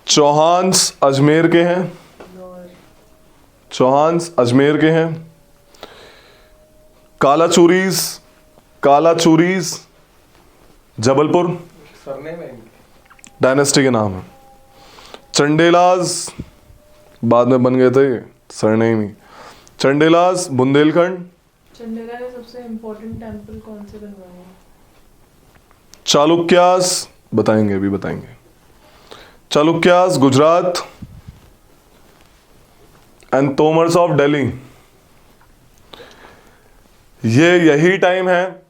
चौहान्स अजमेर के हैं। कालाचूरीज जबलपुर डायनेस्टी के नाम है। चंडेलाज बाद में बन गए थे सरनेम ही। चंडेलाज बुंदेलखंड। चंडेला ने सबसे इम्पोर्टेंट टेंपल कौन से बनवाए? चालुक्यास बताएंगे। Chalukyas Gujarat and Tomars of Delhi. यही टाइम है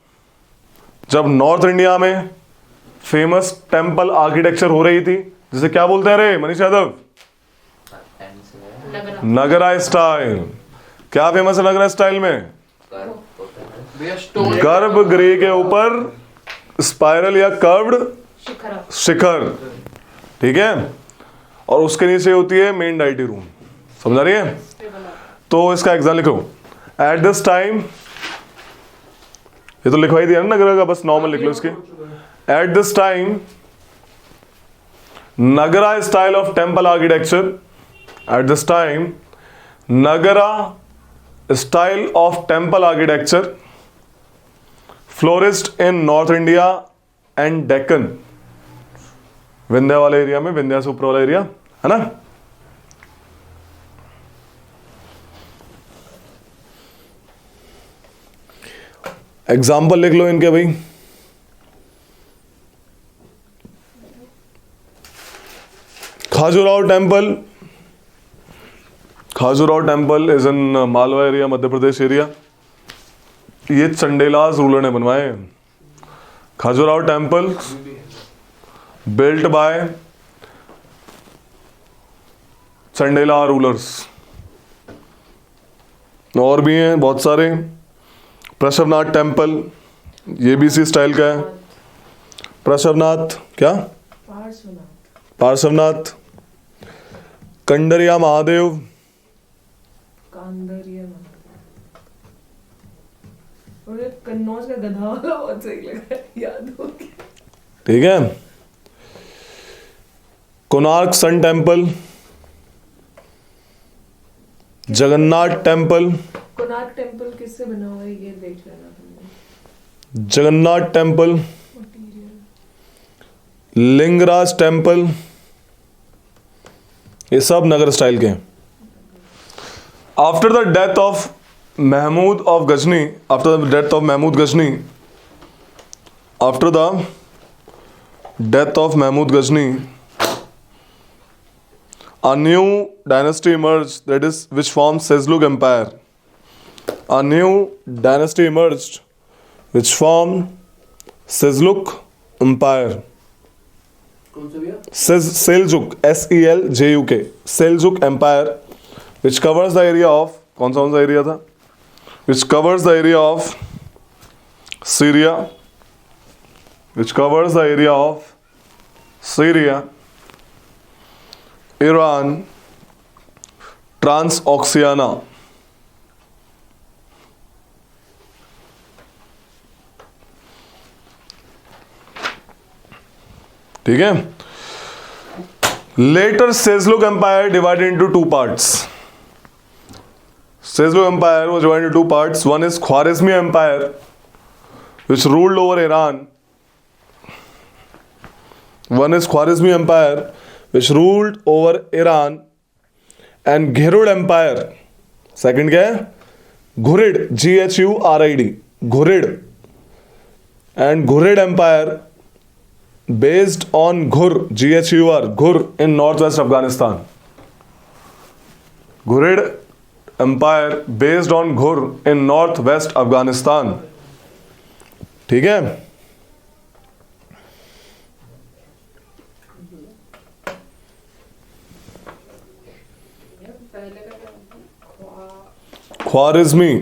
जब नॉर्थ इंडिया में फेमस टेंपल आर्किटेक्चर हो रही थी, जिसे क्या बोलते हैं रे मनीष यादव? नगरा स्टाइल। क्या फेमस है नगरा स्टाइल में? गर्भगृह के ऊपर स्पाइरल या कर्व्ड शिखर। ठीक है, और उसके नीचे होती है मेन डाइटी रूम। समझ रही है? तो इसका एग्जाम लिखो। एट दिस टाइम, ये तो लिखवाई दिया ना नगरा का, बस नॉर्मल लिख लो इसके। At this time Nagara style of temple architecture At this time, Nagara style of temple architecture flourished in North India and Deccan. Vindhya वाले एरिया में, विंध्या से ऊपर वाला एरिया है ना. एग्जाम्पल लिख लो इनके भाई. Khajuraho temple. Khajuraho temple is in Malwa area, Madhya Pradesh area. ये चंडेलास रूलर ने बनवाए. Khajuraho temple built by Chandela rulers. और भी हैं बहुत सारे. प्रशवनाथ टेम्पल, ये भी इसी स्टाइल का है. प्रशवनाथ क्या? पार्श्वनाथ. कंडरिया महादेव. कांदरिया और कन्नौज का गधा वाला बहुत सही लगा, याद हो गया. ठीक है. Konark sun temple. Jagannath temple. Konark temple किससे बना हुआ है ये देख लेना तुमने. जगन्नाथ टेम्पल. लिंगराज टेम्पल. ये सब नगर स्टाइल के हैं. After the death of Mahmud of Ghazni, after the death of Mahmud Ghazni, after the death of Mahmud Ghazni, a new dynasty emerged, that is, which formed Seljuk Empire. A new dynasty emerged, which formed Seljuk Empire. कौन सा भैया? Seljuk, Seljuk, Seljuk Empire, which covers the area of, कौन सा area था? Which covers the area of Syria, which covers the area of Syria, Iran, Transoxiana. ठीक है. Later Seljuk empire divided into two parts. Seljuk empire was divided into two parts. One is Khwarizmi empire which ruled over Iran. One is Khwarizmi empire which ruled over Iran, and Ghurid Empire. Second क्या है? Ghurid, Ghurid, Ghurid, and Ghurid Empire based on Ghur, Ghur, Ghur in northwest Afghanistan. Ghurid Empire based on Ghur in northwest Afghanistan. ठीक है. ख्वारिज़मी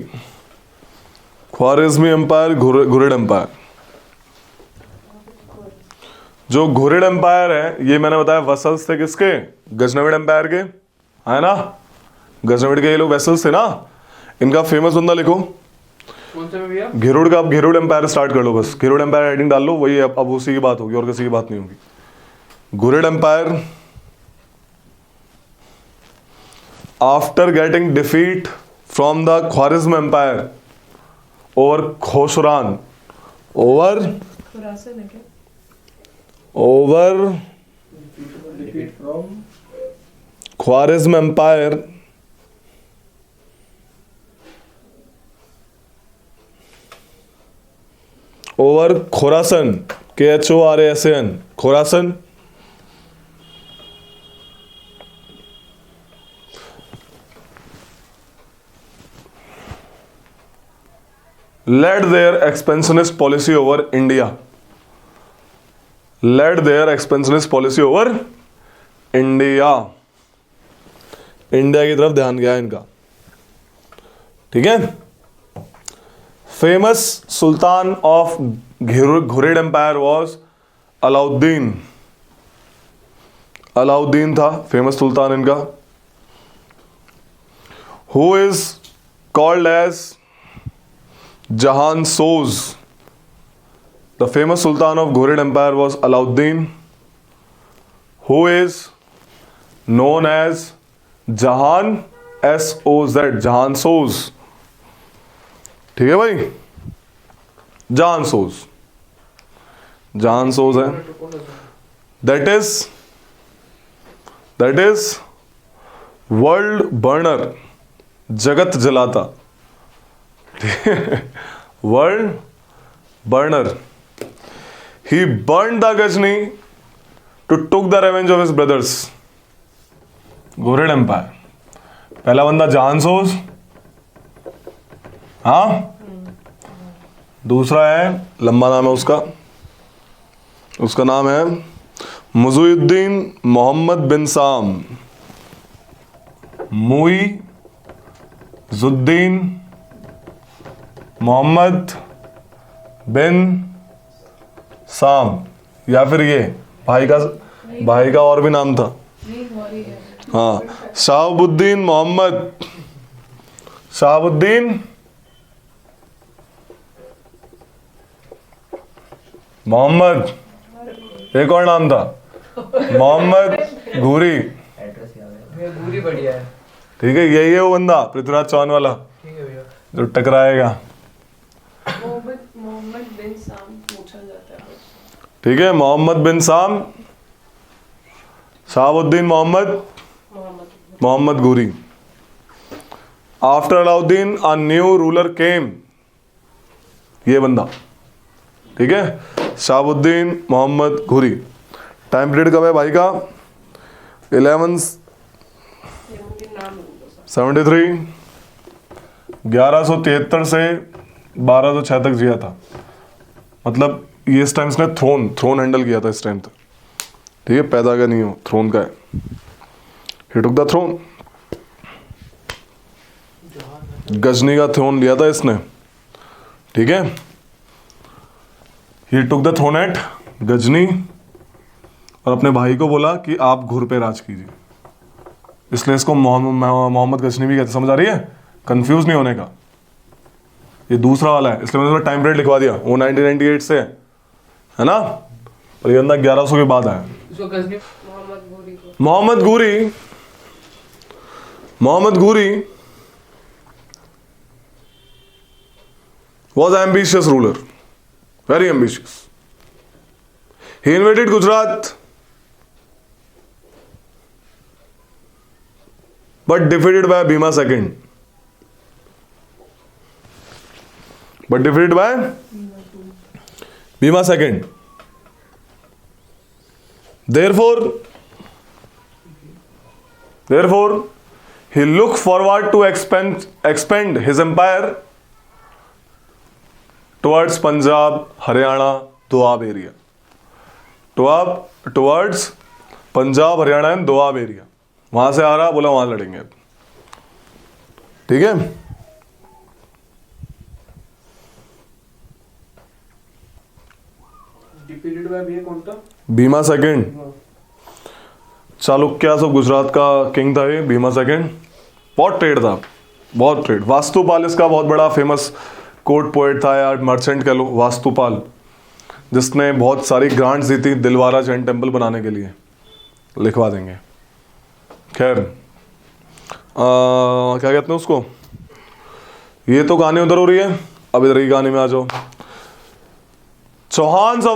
empire, घुरिड empire. जो घुरिड empire है ये मैंने बताया vessels थे किसके? गजनविड एम्पायर के, है ना. गजनविड के ये लोग वेसल्स थे ना. इनका फेमस बंदा लिखो. कौन सा भैया? घिरुड का. आप घिरुड एम्पायर स्टार्ट कर लो बस. घिरुड एम्पायर हेडिंग डाल लो. वही अब उसी की बात होगी और किसी की बात नहीं होगी. Ghurid empire after getting defeat from the Khwarizm Empire over Khosran, over Khurasan है क्या? over Defeat from Khwarizm Empire over Khorasan, Khorasan, Khorasan. Led their expansionist policy over India. Led their expansionist policy over India. India की तरफ ध्यान गया इनका. ठीक है. Famous sultan of Ghurid empire was Alauddin. Alauddin था फेमस सुल्तान इनका. Who is called as Jahan Soz. The famous Sultan of Ghurid Empire was Alauddin, who is known as जहान, SOZ, जहान सोज। ठीक है भाई, जहान सोज, जहान सोज है। दैट इज वर्ल्ड बर्नर, जगत जलाता। World burner. He burn the Ghazni to took the revenge of his brothers. Ghurid empire. पहला बंदा जहान सोज, हाँ। दूसरा है, लंबा नाम है उसका, उसका नाम है मुजुद्दीन मोहम्मद बिन साम। मुइजुद्दीन मोहम्मद बिन साम, या फिर ये भाई का और भी नाम था। हाँ, शहाबुद्दीन मोहम्मद, एक और नाम था मोहम्मद घूरी। पूरी बढ़िया है। ठीक है, यही है वो बंदा पृथ्वीराज चौहान वाला ठीक है भैया। जो टकराएगा। मोहम्मद बिन साम पूछा जाता है। ठीक है, मोहम्मद बिन साम, Shahabuddin Mohammad Ghuri. After Alauddin a new ruler came, ये बंदा। ठीक है, शहाबुद्दीन मोहम्मद घूरी। टाइम पीरियड कब है भाई का? 1173, 1173 से 1206 तक जिया था। मतलब ये इस टाइम इसने थ्रोन हैंडल किया था इस टाइम तक। ठीक है, पैदा का नहीं हो, थ्रोन का है। He took the throne, Ghazni का थ्रोन लिया था इसने। ठीक है, he took the throne at Ghazni, और अपने भाई को बोला कि आप घुर पे राज कीजिए। इसलिए इसको मोहम्मद गजनी भी कहते। समझ आ रही है? कंफ्यूज नहीं होने का। ये दूसरा वाला है, इसलिए मैंने टाइम पीरियड लिखवा दिया। वो 1998 से है ना, और ये बंदा 1100 के बाद आया। इसको गजनी मोहम्मद घूरी was ambitious ruler, very ambitious. He invaded Gujarat but defeated by Bhima II. Therefore, he looked forward to expand his empire towards Punjab, Haryana, Doab area. Towards Punjab, Haryana and Doab area. वहां से आ रहा, बोला वहां लड़ेंगे अब। ठीक है, defeated by भैया कौन था? भीमा II। चालुक्य ऑफ गुजरात का किंग था ये भीमा II। बहुत ट्रेड था, बहुत ट्रेड। वास्तुपाल इसका बहुत बड़ा फेमस कोर्ट पोएट था यार, मर्चेंट कह लो, वास्तुपाल, जिसने बहुत सारी ग्रांट्स दी थी दिलवारा जैन टेम्पल बनाने के लिए। लिखवा देंगे। खैर, क्या कहते हैं उसको, ये तो कहानी उधर हो रही है, अब इधर की कहानी में आ जाओ। Chauhans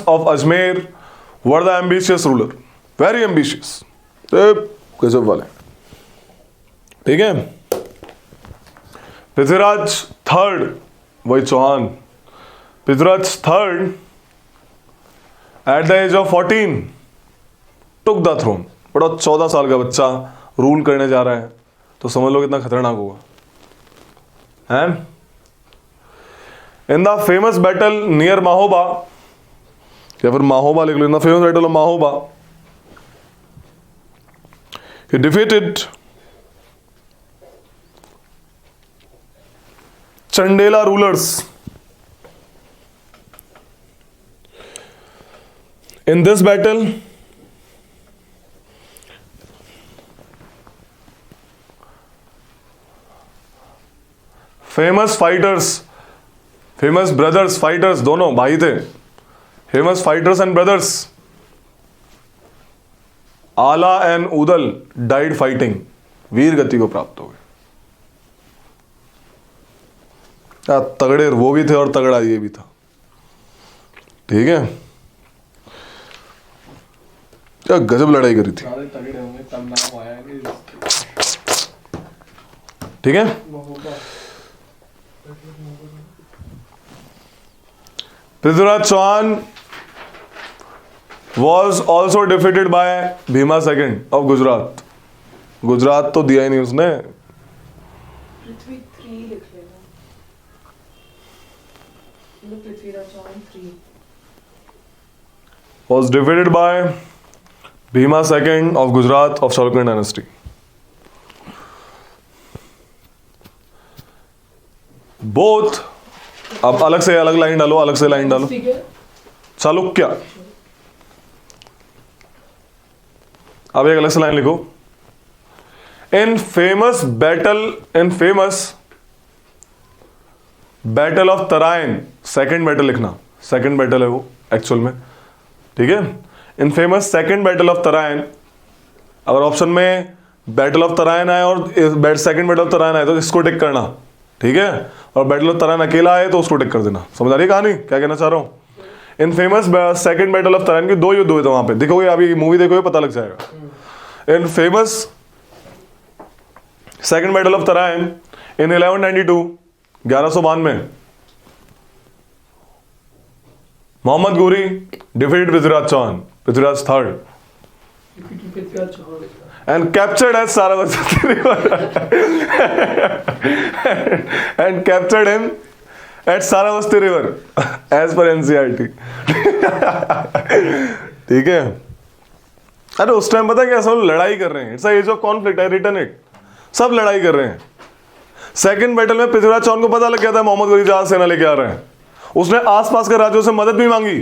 of Ajmer were the ambitious ruler, very ambitious, गजब वाले। ठीक है, पृथ्वीराज III, वही Chauhan, Prithviraj III at the age of 14 took the throne. बड़ा 14 साल का बच्चा रूल करने जा रहा है, तो समझ लो कितना खतरनाक होगा। हैं? In the famous battle near Mahoba, या फिर माहोबा लिख लो, in the famous battle of Mahoba, he defeated Chandela rulers. In this battle, famous fighters, famous brothers, fighters, दोनों भाई थे, famous fighters and brothers आला एंड उदल डाइड फाइटिंग, वीर गति को प्राप्त हो गए। तगड़े वो भी थे और तगड़ा ये भी था, ठीक है। क्या गजब लड़ाई करी थी, सारे तगड़े होंगे तब नाम आया नहीं। ठीक है। Prithviraj Chauhan was also defeated by Bhima second of Gujarat. Gujarat तो दिया ही नहीं उसने। पृथ्वी 3 लिख लेना, Prithviraj Chauhan 3 was defeated by Bhima II of Gujarat of Chalukyan dynasty. Both, अब अलग से अलग लाइन डालो, अलग से लाइन डालो। ठीक है। चालुक्य, अब एक अलग से लाइन लिखो। In famous battle of Tarain, second battle लिखना, सेकंड बैटल है वो एक्चुअल में, ठीक है। In famous second battle of Tarain, अगर ऑप्शन में बैटल ऑफ तराइन आए और सेकंड बैटल ऑफ तराइन आए तो इसको टिक करना, ठीक है। और बैटल ऑफ तराइन अकेला आए तो उसको टिक कर देना। समझ आ रही है कहानी, क्या कहना चाह रहा हूं। In famous second battle of Tarain के 2 युद्ध हुए थे वहां पे, देखोगे अभी मूवी देखोगे पता लग जाएगा। In famous second battle of Tarain in 1192, 1192, Mohammad Ghori defeated Prithviraj Chauhan, Prithviraj third, and captured as Saravati river and captured him at Saravati river as per NCERT। ठीक है। अरे उस टाइम पता क्या, सब लड़ाई कर रहे हैं, it's age of conflict, I written it, सब लड़ाई कर रहे हैं। सेकंड बैटल में पृथ्वीराज चौहान को पता लग गया था मोहम्मद गोरी जहाज सेना लेके आ रहे हैं, उसने आसपास के राज्यों से मदद भी मांगी,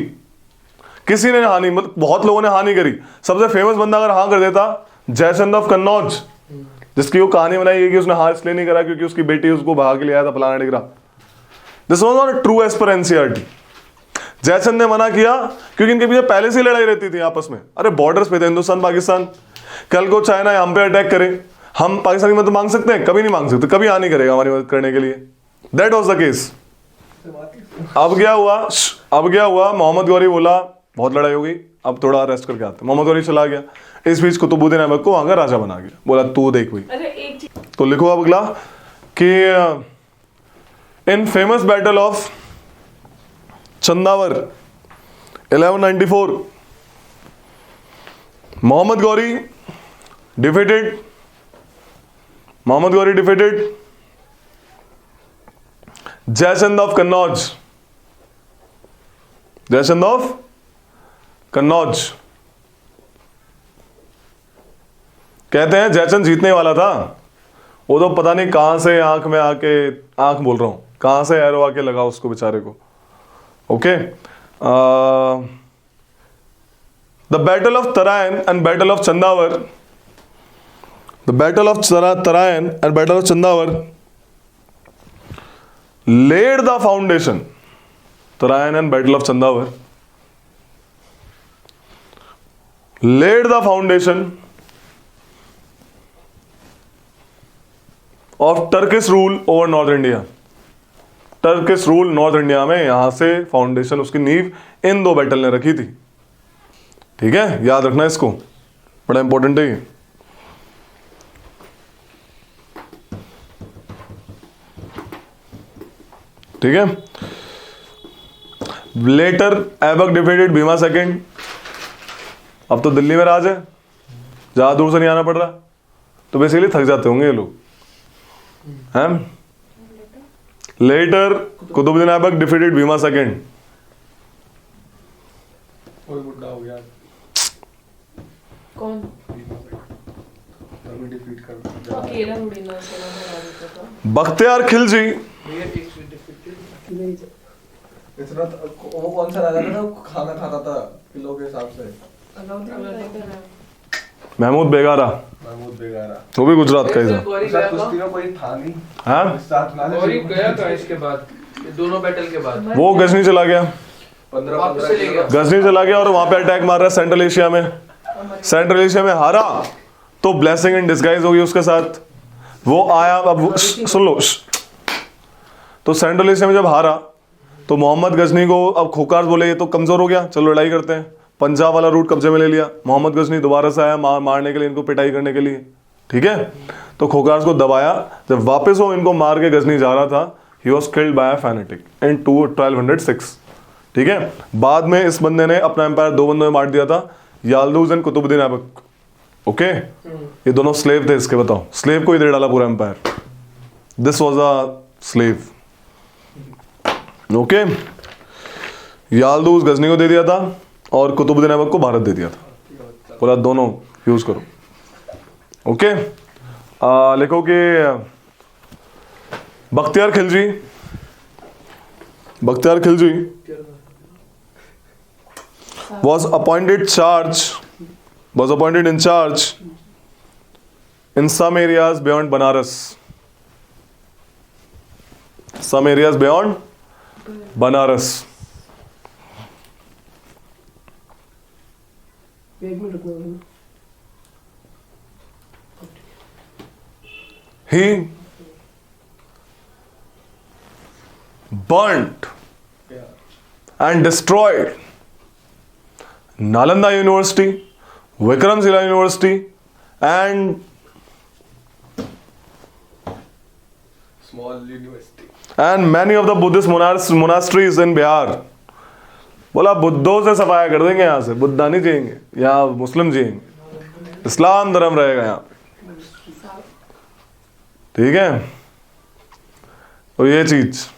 किसी ने हाँ नहीं, मतलब बहुत लोगों ने हाँ नहीं करी। सबसे फेमस बंदा अगर हाँ कर देता, जयचंद ऑफ कन्नौज, जिसकी वो कहानी बनाई है कि उसने हाँ इसलिए नहीं करा क्योंकि उसकी बेटी उसको भाग के ले आया था फलाना डिगरा। This was not true as per NCERT. Jaichand ने मना किया क्योंकि इनके पीछे पहले से लड़ाई रहती थी आपस में, अरे बॉर्डर्स पे थे हिंदुस्तान पाकिस्तान, कल को चाइना हम पे अटैक करे, हम पाकिस्तान की मदद मांग सकते हैं? कभी नहीं मांग सकते, कभी हाँ नहीं करेगा हमारी मदद करने के लिए। That was the case. अब क्या हुआ, मोहम्मद गौरी बोला बहुत लड़ाई हो गई, अब थोड़ा रेस्ट करके आते। मोहम्मद गौरी चला गया, इस बीच कुतुबुद्दीन ऐबक को वहां का राजा बना गया, बोला तू देख भाई। अरे एक चीज तो लिखो अब अगला कि in famous battle of Chandawar 1194, Mohammad Ghori defeated Jaichand of Kannauj, कहते हैं जयचंद जीतने वाला था, वो तो पता नहीं कहां से आंख में आके, आंख बोल रहा हूं, कहां से एरो आके लगा उसको बेचारे को। Okay, the battle of Tarain and battle of Chandawar, the battle of Tarain and battle of Chandawar laid the foundation, Tarayan and Battle of Chandavar laid the foundation of Turkish rule over North India। Turkish rule north India में, यहां से foundation, उसकी नींव इन 2 battle ने रखी थी। ठीक है, याद रखना इसको, बड़ा इंपॉर्टेंट है ये। ठीक है। Later Aibak defeated Bhima second, अब तो दिल्ली में राज है, ज्यादा दूर से नहीं आना पड़ रहा, तो बेसिकली थक जाते होंगे ये लोग हैं। Later Qutbuddin Aibak defeated Bhima second, कोई बुड्ढा हो गया, कौन डिफीट कर अकेला थोड़ी ना सेना में आ जाता था। बख्तियार खिलजी, इतना वो कौन सा राजा था, खाना खाता था किलो के हिसाब से, महमूद बेगारा, वो भी गुजरात का ही था। गौरी गया था? कोई था नहीं। हाँ, गौरी गया था इसके बाद, ये दोनों बैटल के बाद वो गजनी चला गया, 15 वापस चले गया। गजनी चला गया और वहां पे अटैक मार रहा है सेंट्रल एशिया में। सेंट्रल एशिया में हारा तो ब्लेसिंग इन डिस्गाइज होगी उसके साथ। वो आया, अब सुन लो। तो सेंट्रल एशिया में जब हारा तो मोहम्मद गजनी को अब खोकार बोले ये तो कमजोर हो गया, चलो लड़ाई करते हैं। पंजाब वाला रूट कब्जे में ले लिया। मोहम्मद गजनी दोबारा से आया मारने के लिए, इनको पिटाई करने के लिए, ठीक है। तो खोकार को दबाया। जब वापस वो इनको मार के गजनी जा रहा था, he was killed by a fanatic in 1206, ठीक है। बाद में इस बंदे ने अपना एम्पायर 2 बंदों में बांट दिया था, याल्दूज एंड कुतुबुद्दीन ऐबक। ओके, ये दोनों स्लेव थे इसके। बताओ, स्लेव को ही दे डाला पूरा एम्पायर। This was a slave. Okay, Yalduz Ghazni को दे दिया था और कुतुबुद्दीन ऐबक को भारत दे दिया था। बोला दोनों यूज करो। ओके, लिखो कि Bakhtiyar Khilji was appointed in charge in some areas beyond Banaras. Some areas beyond Banaras. एक मिनट रुकना। He burnt and destroyed Nalanda University, Vikramshila University, and Small university. many of the Buddhist monasteries in Bihar. बोला बुद्धों से सफाया कर देंगे, यहाँ से बुद्धा नहीं जिएंगे, यहाँ मुस्लिम जिएंगे, इस्लाम धर्म रहेगा यहाँ पे, ठीक है। और ये चीज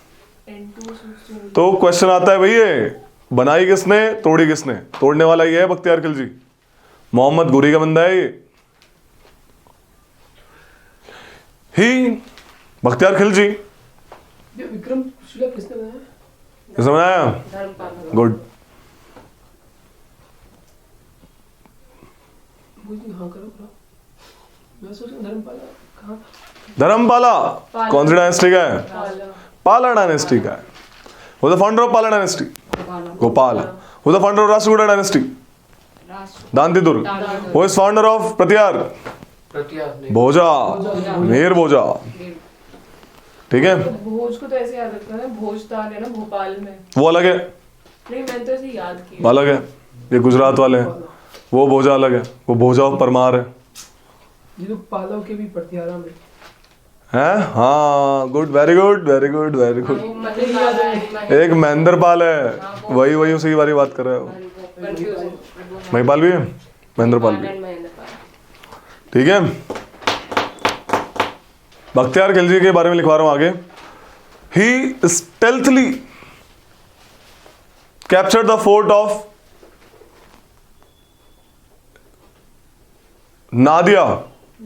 तो क्वेश्चन आता है, भैया बनाई किसने, तोड़ी किसने? तोड़ने वाला ये है बख्तियार खिलजी, मोहम्मद गुरी का बंदा है ये। ही बख्तियार खिलजी विक्रमशिला किसने बनाया? किसने बनाया? धर्मपाल। गुड। हाँ करो। मैं सोच रहा धर्मपाल कहाँ था? धर्मपाला कौन सी डायनेस्टी का है? पाला। पाला डायनेस्टी का है। Who is the founder of Pala dynasty? Gopala. Who is the founder of Rashtrakuta dynasty? Dantidurg. Who is founder of Pratyar? भोजा, मेर भोजा, ठीक है। भोज को तो ऐसे याद रखना है, भोजताल है ना भोपाल में, वो अलग है, नहीं मैंने तो ऐसे याद किया। वो अलग है। ये गुजरात वाले हैं, वो भोजा अलग है, वो भोजा और परमार है। ये तो पालव के भी प्रत्यारा में हैं? हाँ, good, very good, very good, very good. एक महेंद्र पाल है, वही उसी वाली बात कर रहे हो। महिपाल भी है, महेंद्र पाल भी, ठीक है। बख्तियार खिलजी के बारे में लिखवा रहा हूं आगे। He stealthily captured the fort of Nadia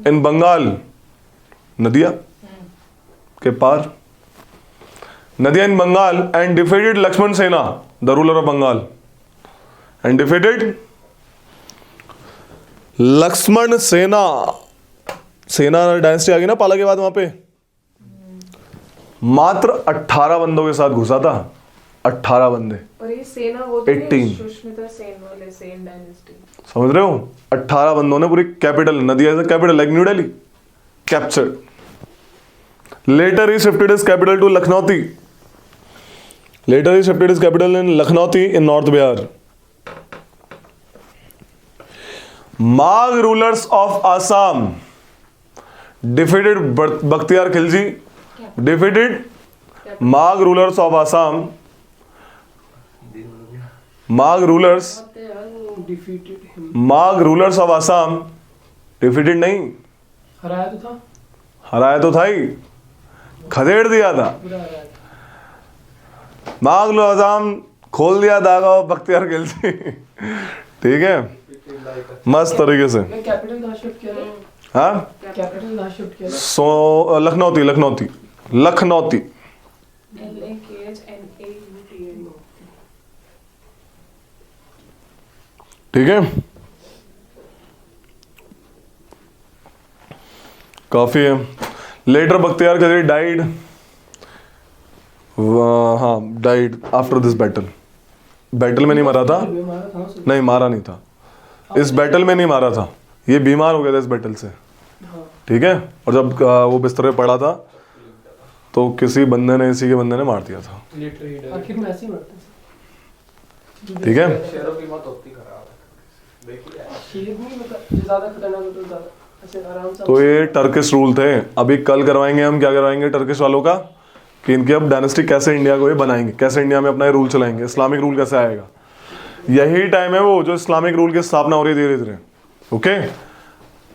in Bengal, नदिया के पार, Nadia in Bengal, and defeated Lakshman Sena, the ruler of Bengal, and defeated Lakshman Sena. Sena dynasty आ गई ना पाला के बाद वहां पे। मात्र 18 बंदों के साथ घुसा था, 18 बंदे। और ये सेना वो तो 18 सुष्मिता सेन वाले सेन डायनेस्टी, समझ रहे हो? 18 बंदों ने पूरी कैपिटल, नदिया से capital like new Delhi captured. Later he shifted his capital to Lakhnauti. Later he shifted his capital in Lakhnauti in North Bihar. Magh rulers of Assam defeated Bkhtiar Khilji. Defeated Magh rulers of Assam. Magh rulers. Defeated him. Magh rulers of Assam defeated नहीं, हराया तो था, हराया तो था ही, खदेड़ दिया था। पूरा हराया था। मांग लो आजाम खोल दिया धागा बख्तियार खिलजी, ठीक है, मस्त तरीके से। मैं कैपिटल कहाँ शिफ्ट किया था? हाँ, कैपिटल कहाँ शिफ्ट किया था? सो लखनौती, लखनौती, लखनौती, LAKHNAUT। ठीक है। काफी है। लेटर बख्तियार खिलजी डाइड, हाँ died after this battle. Battle में नहीं मरा था, मारा था उसे। नहीं मारा नहीं था। इस बैटल में नहीं मारा था, ये बीमार हो गया था इस बैटल से, हाँ ठीक है। और जब वो बिस्तर पे पड़ा था तो किसी बंदे ने, इसी के बंदे ने मार दिया था, आखिर में ऐसे ही मरते हैं ठीक है। शेरों की मौत होती खराब है, देखिए शेर नहीं, मतलब जो ज्यादा खतरनाक होता है ज्यादा ऐसे आराम से। तो ये टर्किश रूल थे। अभी कल करवाएंगे हम, क्या करवाएंगे टर्किश वालों का, कि इनकी अब डायनेस्टी कैसे इंडिया को ये बनाएंगे, कैसे इंडिया में अपना ये रूल चलाएंगे, इस्लामिक रूल कैसे आएगा। यही टाइम है वो जो इस्लामिक रूल की स्थापना हो रही है धीरे धीरे, ओके।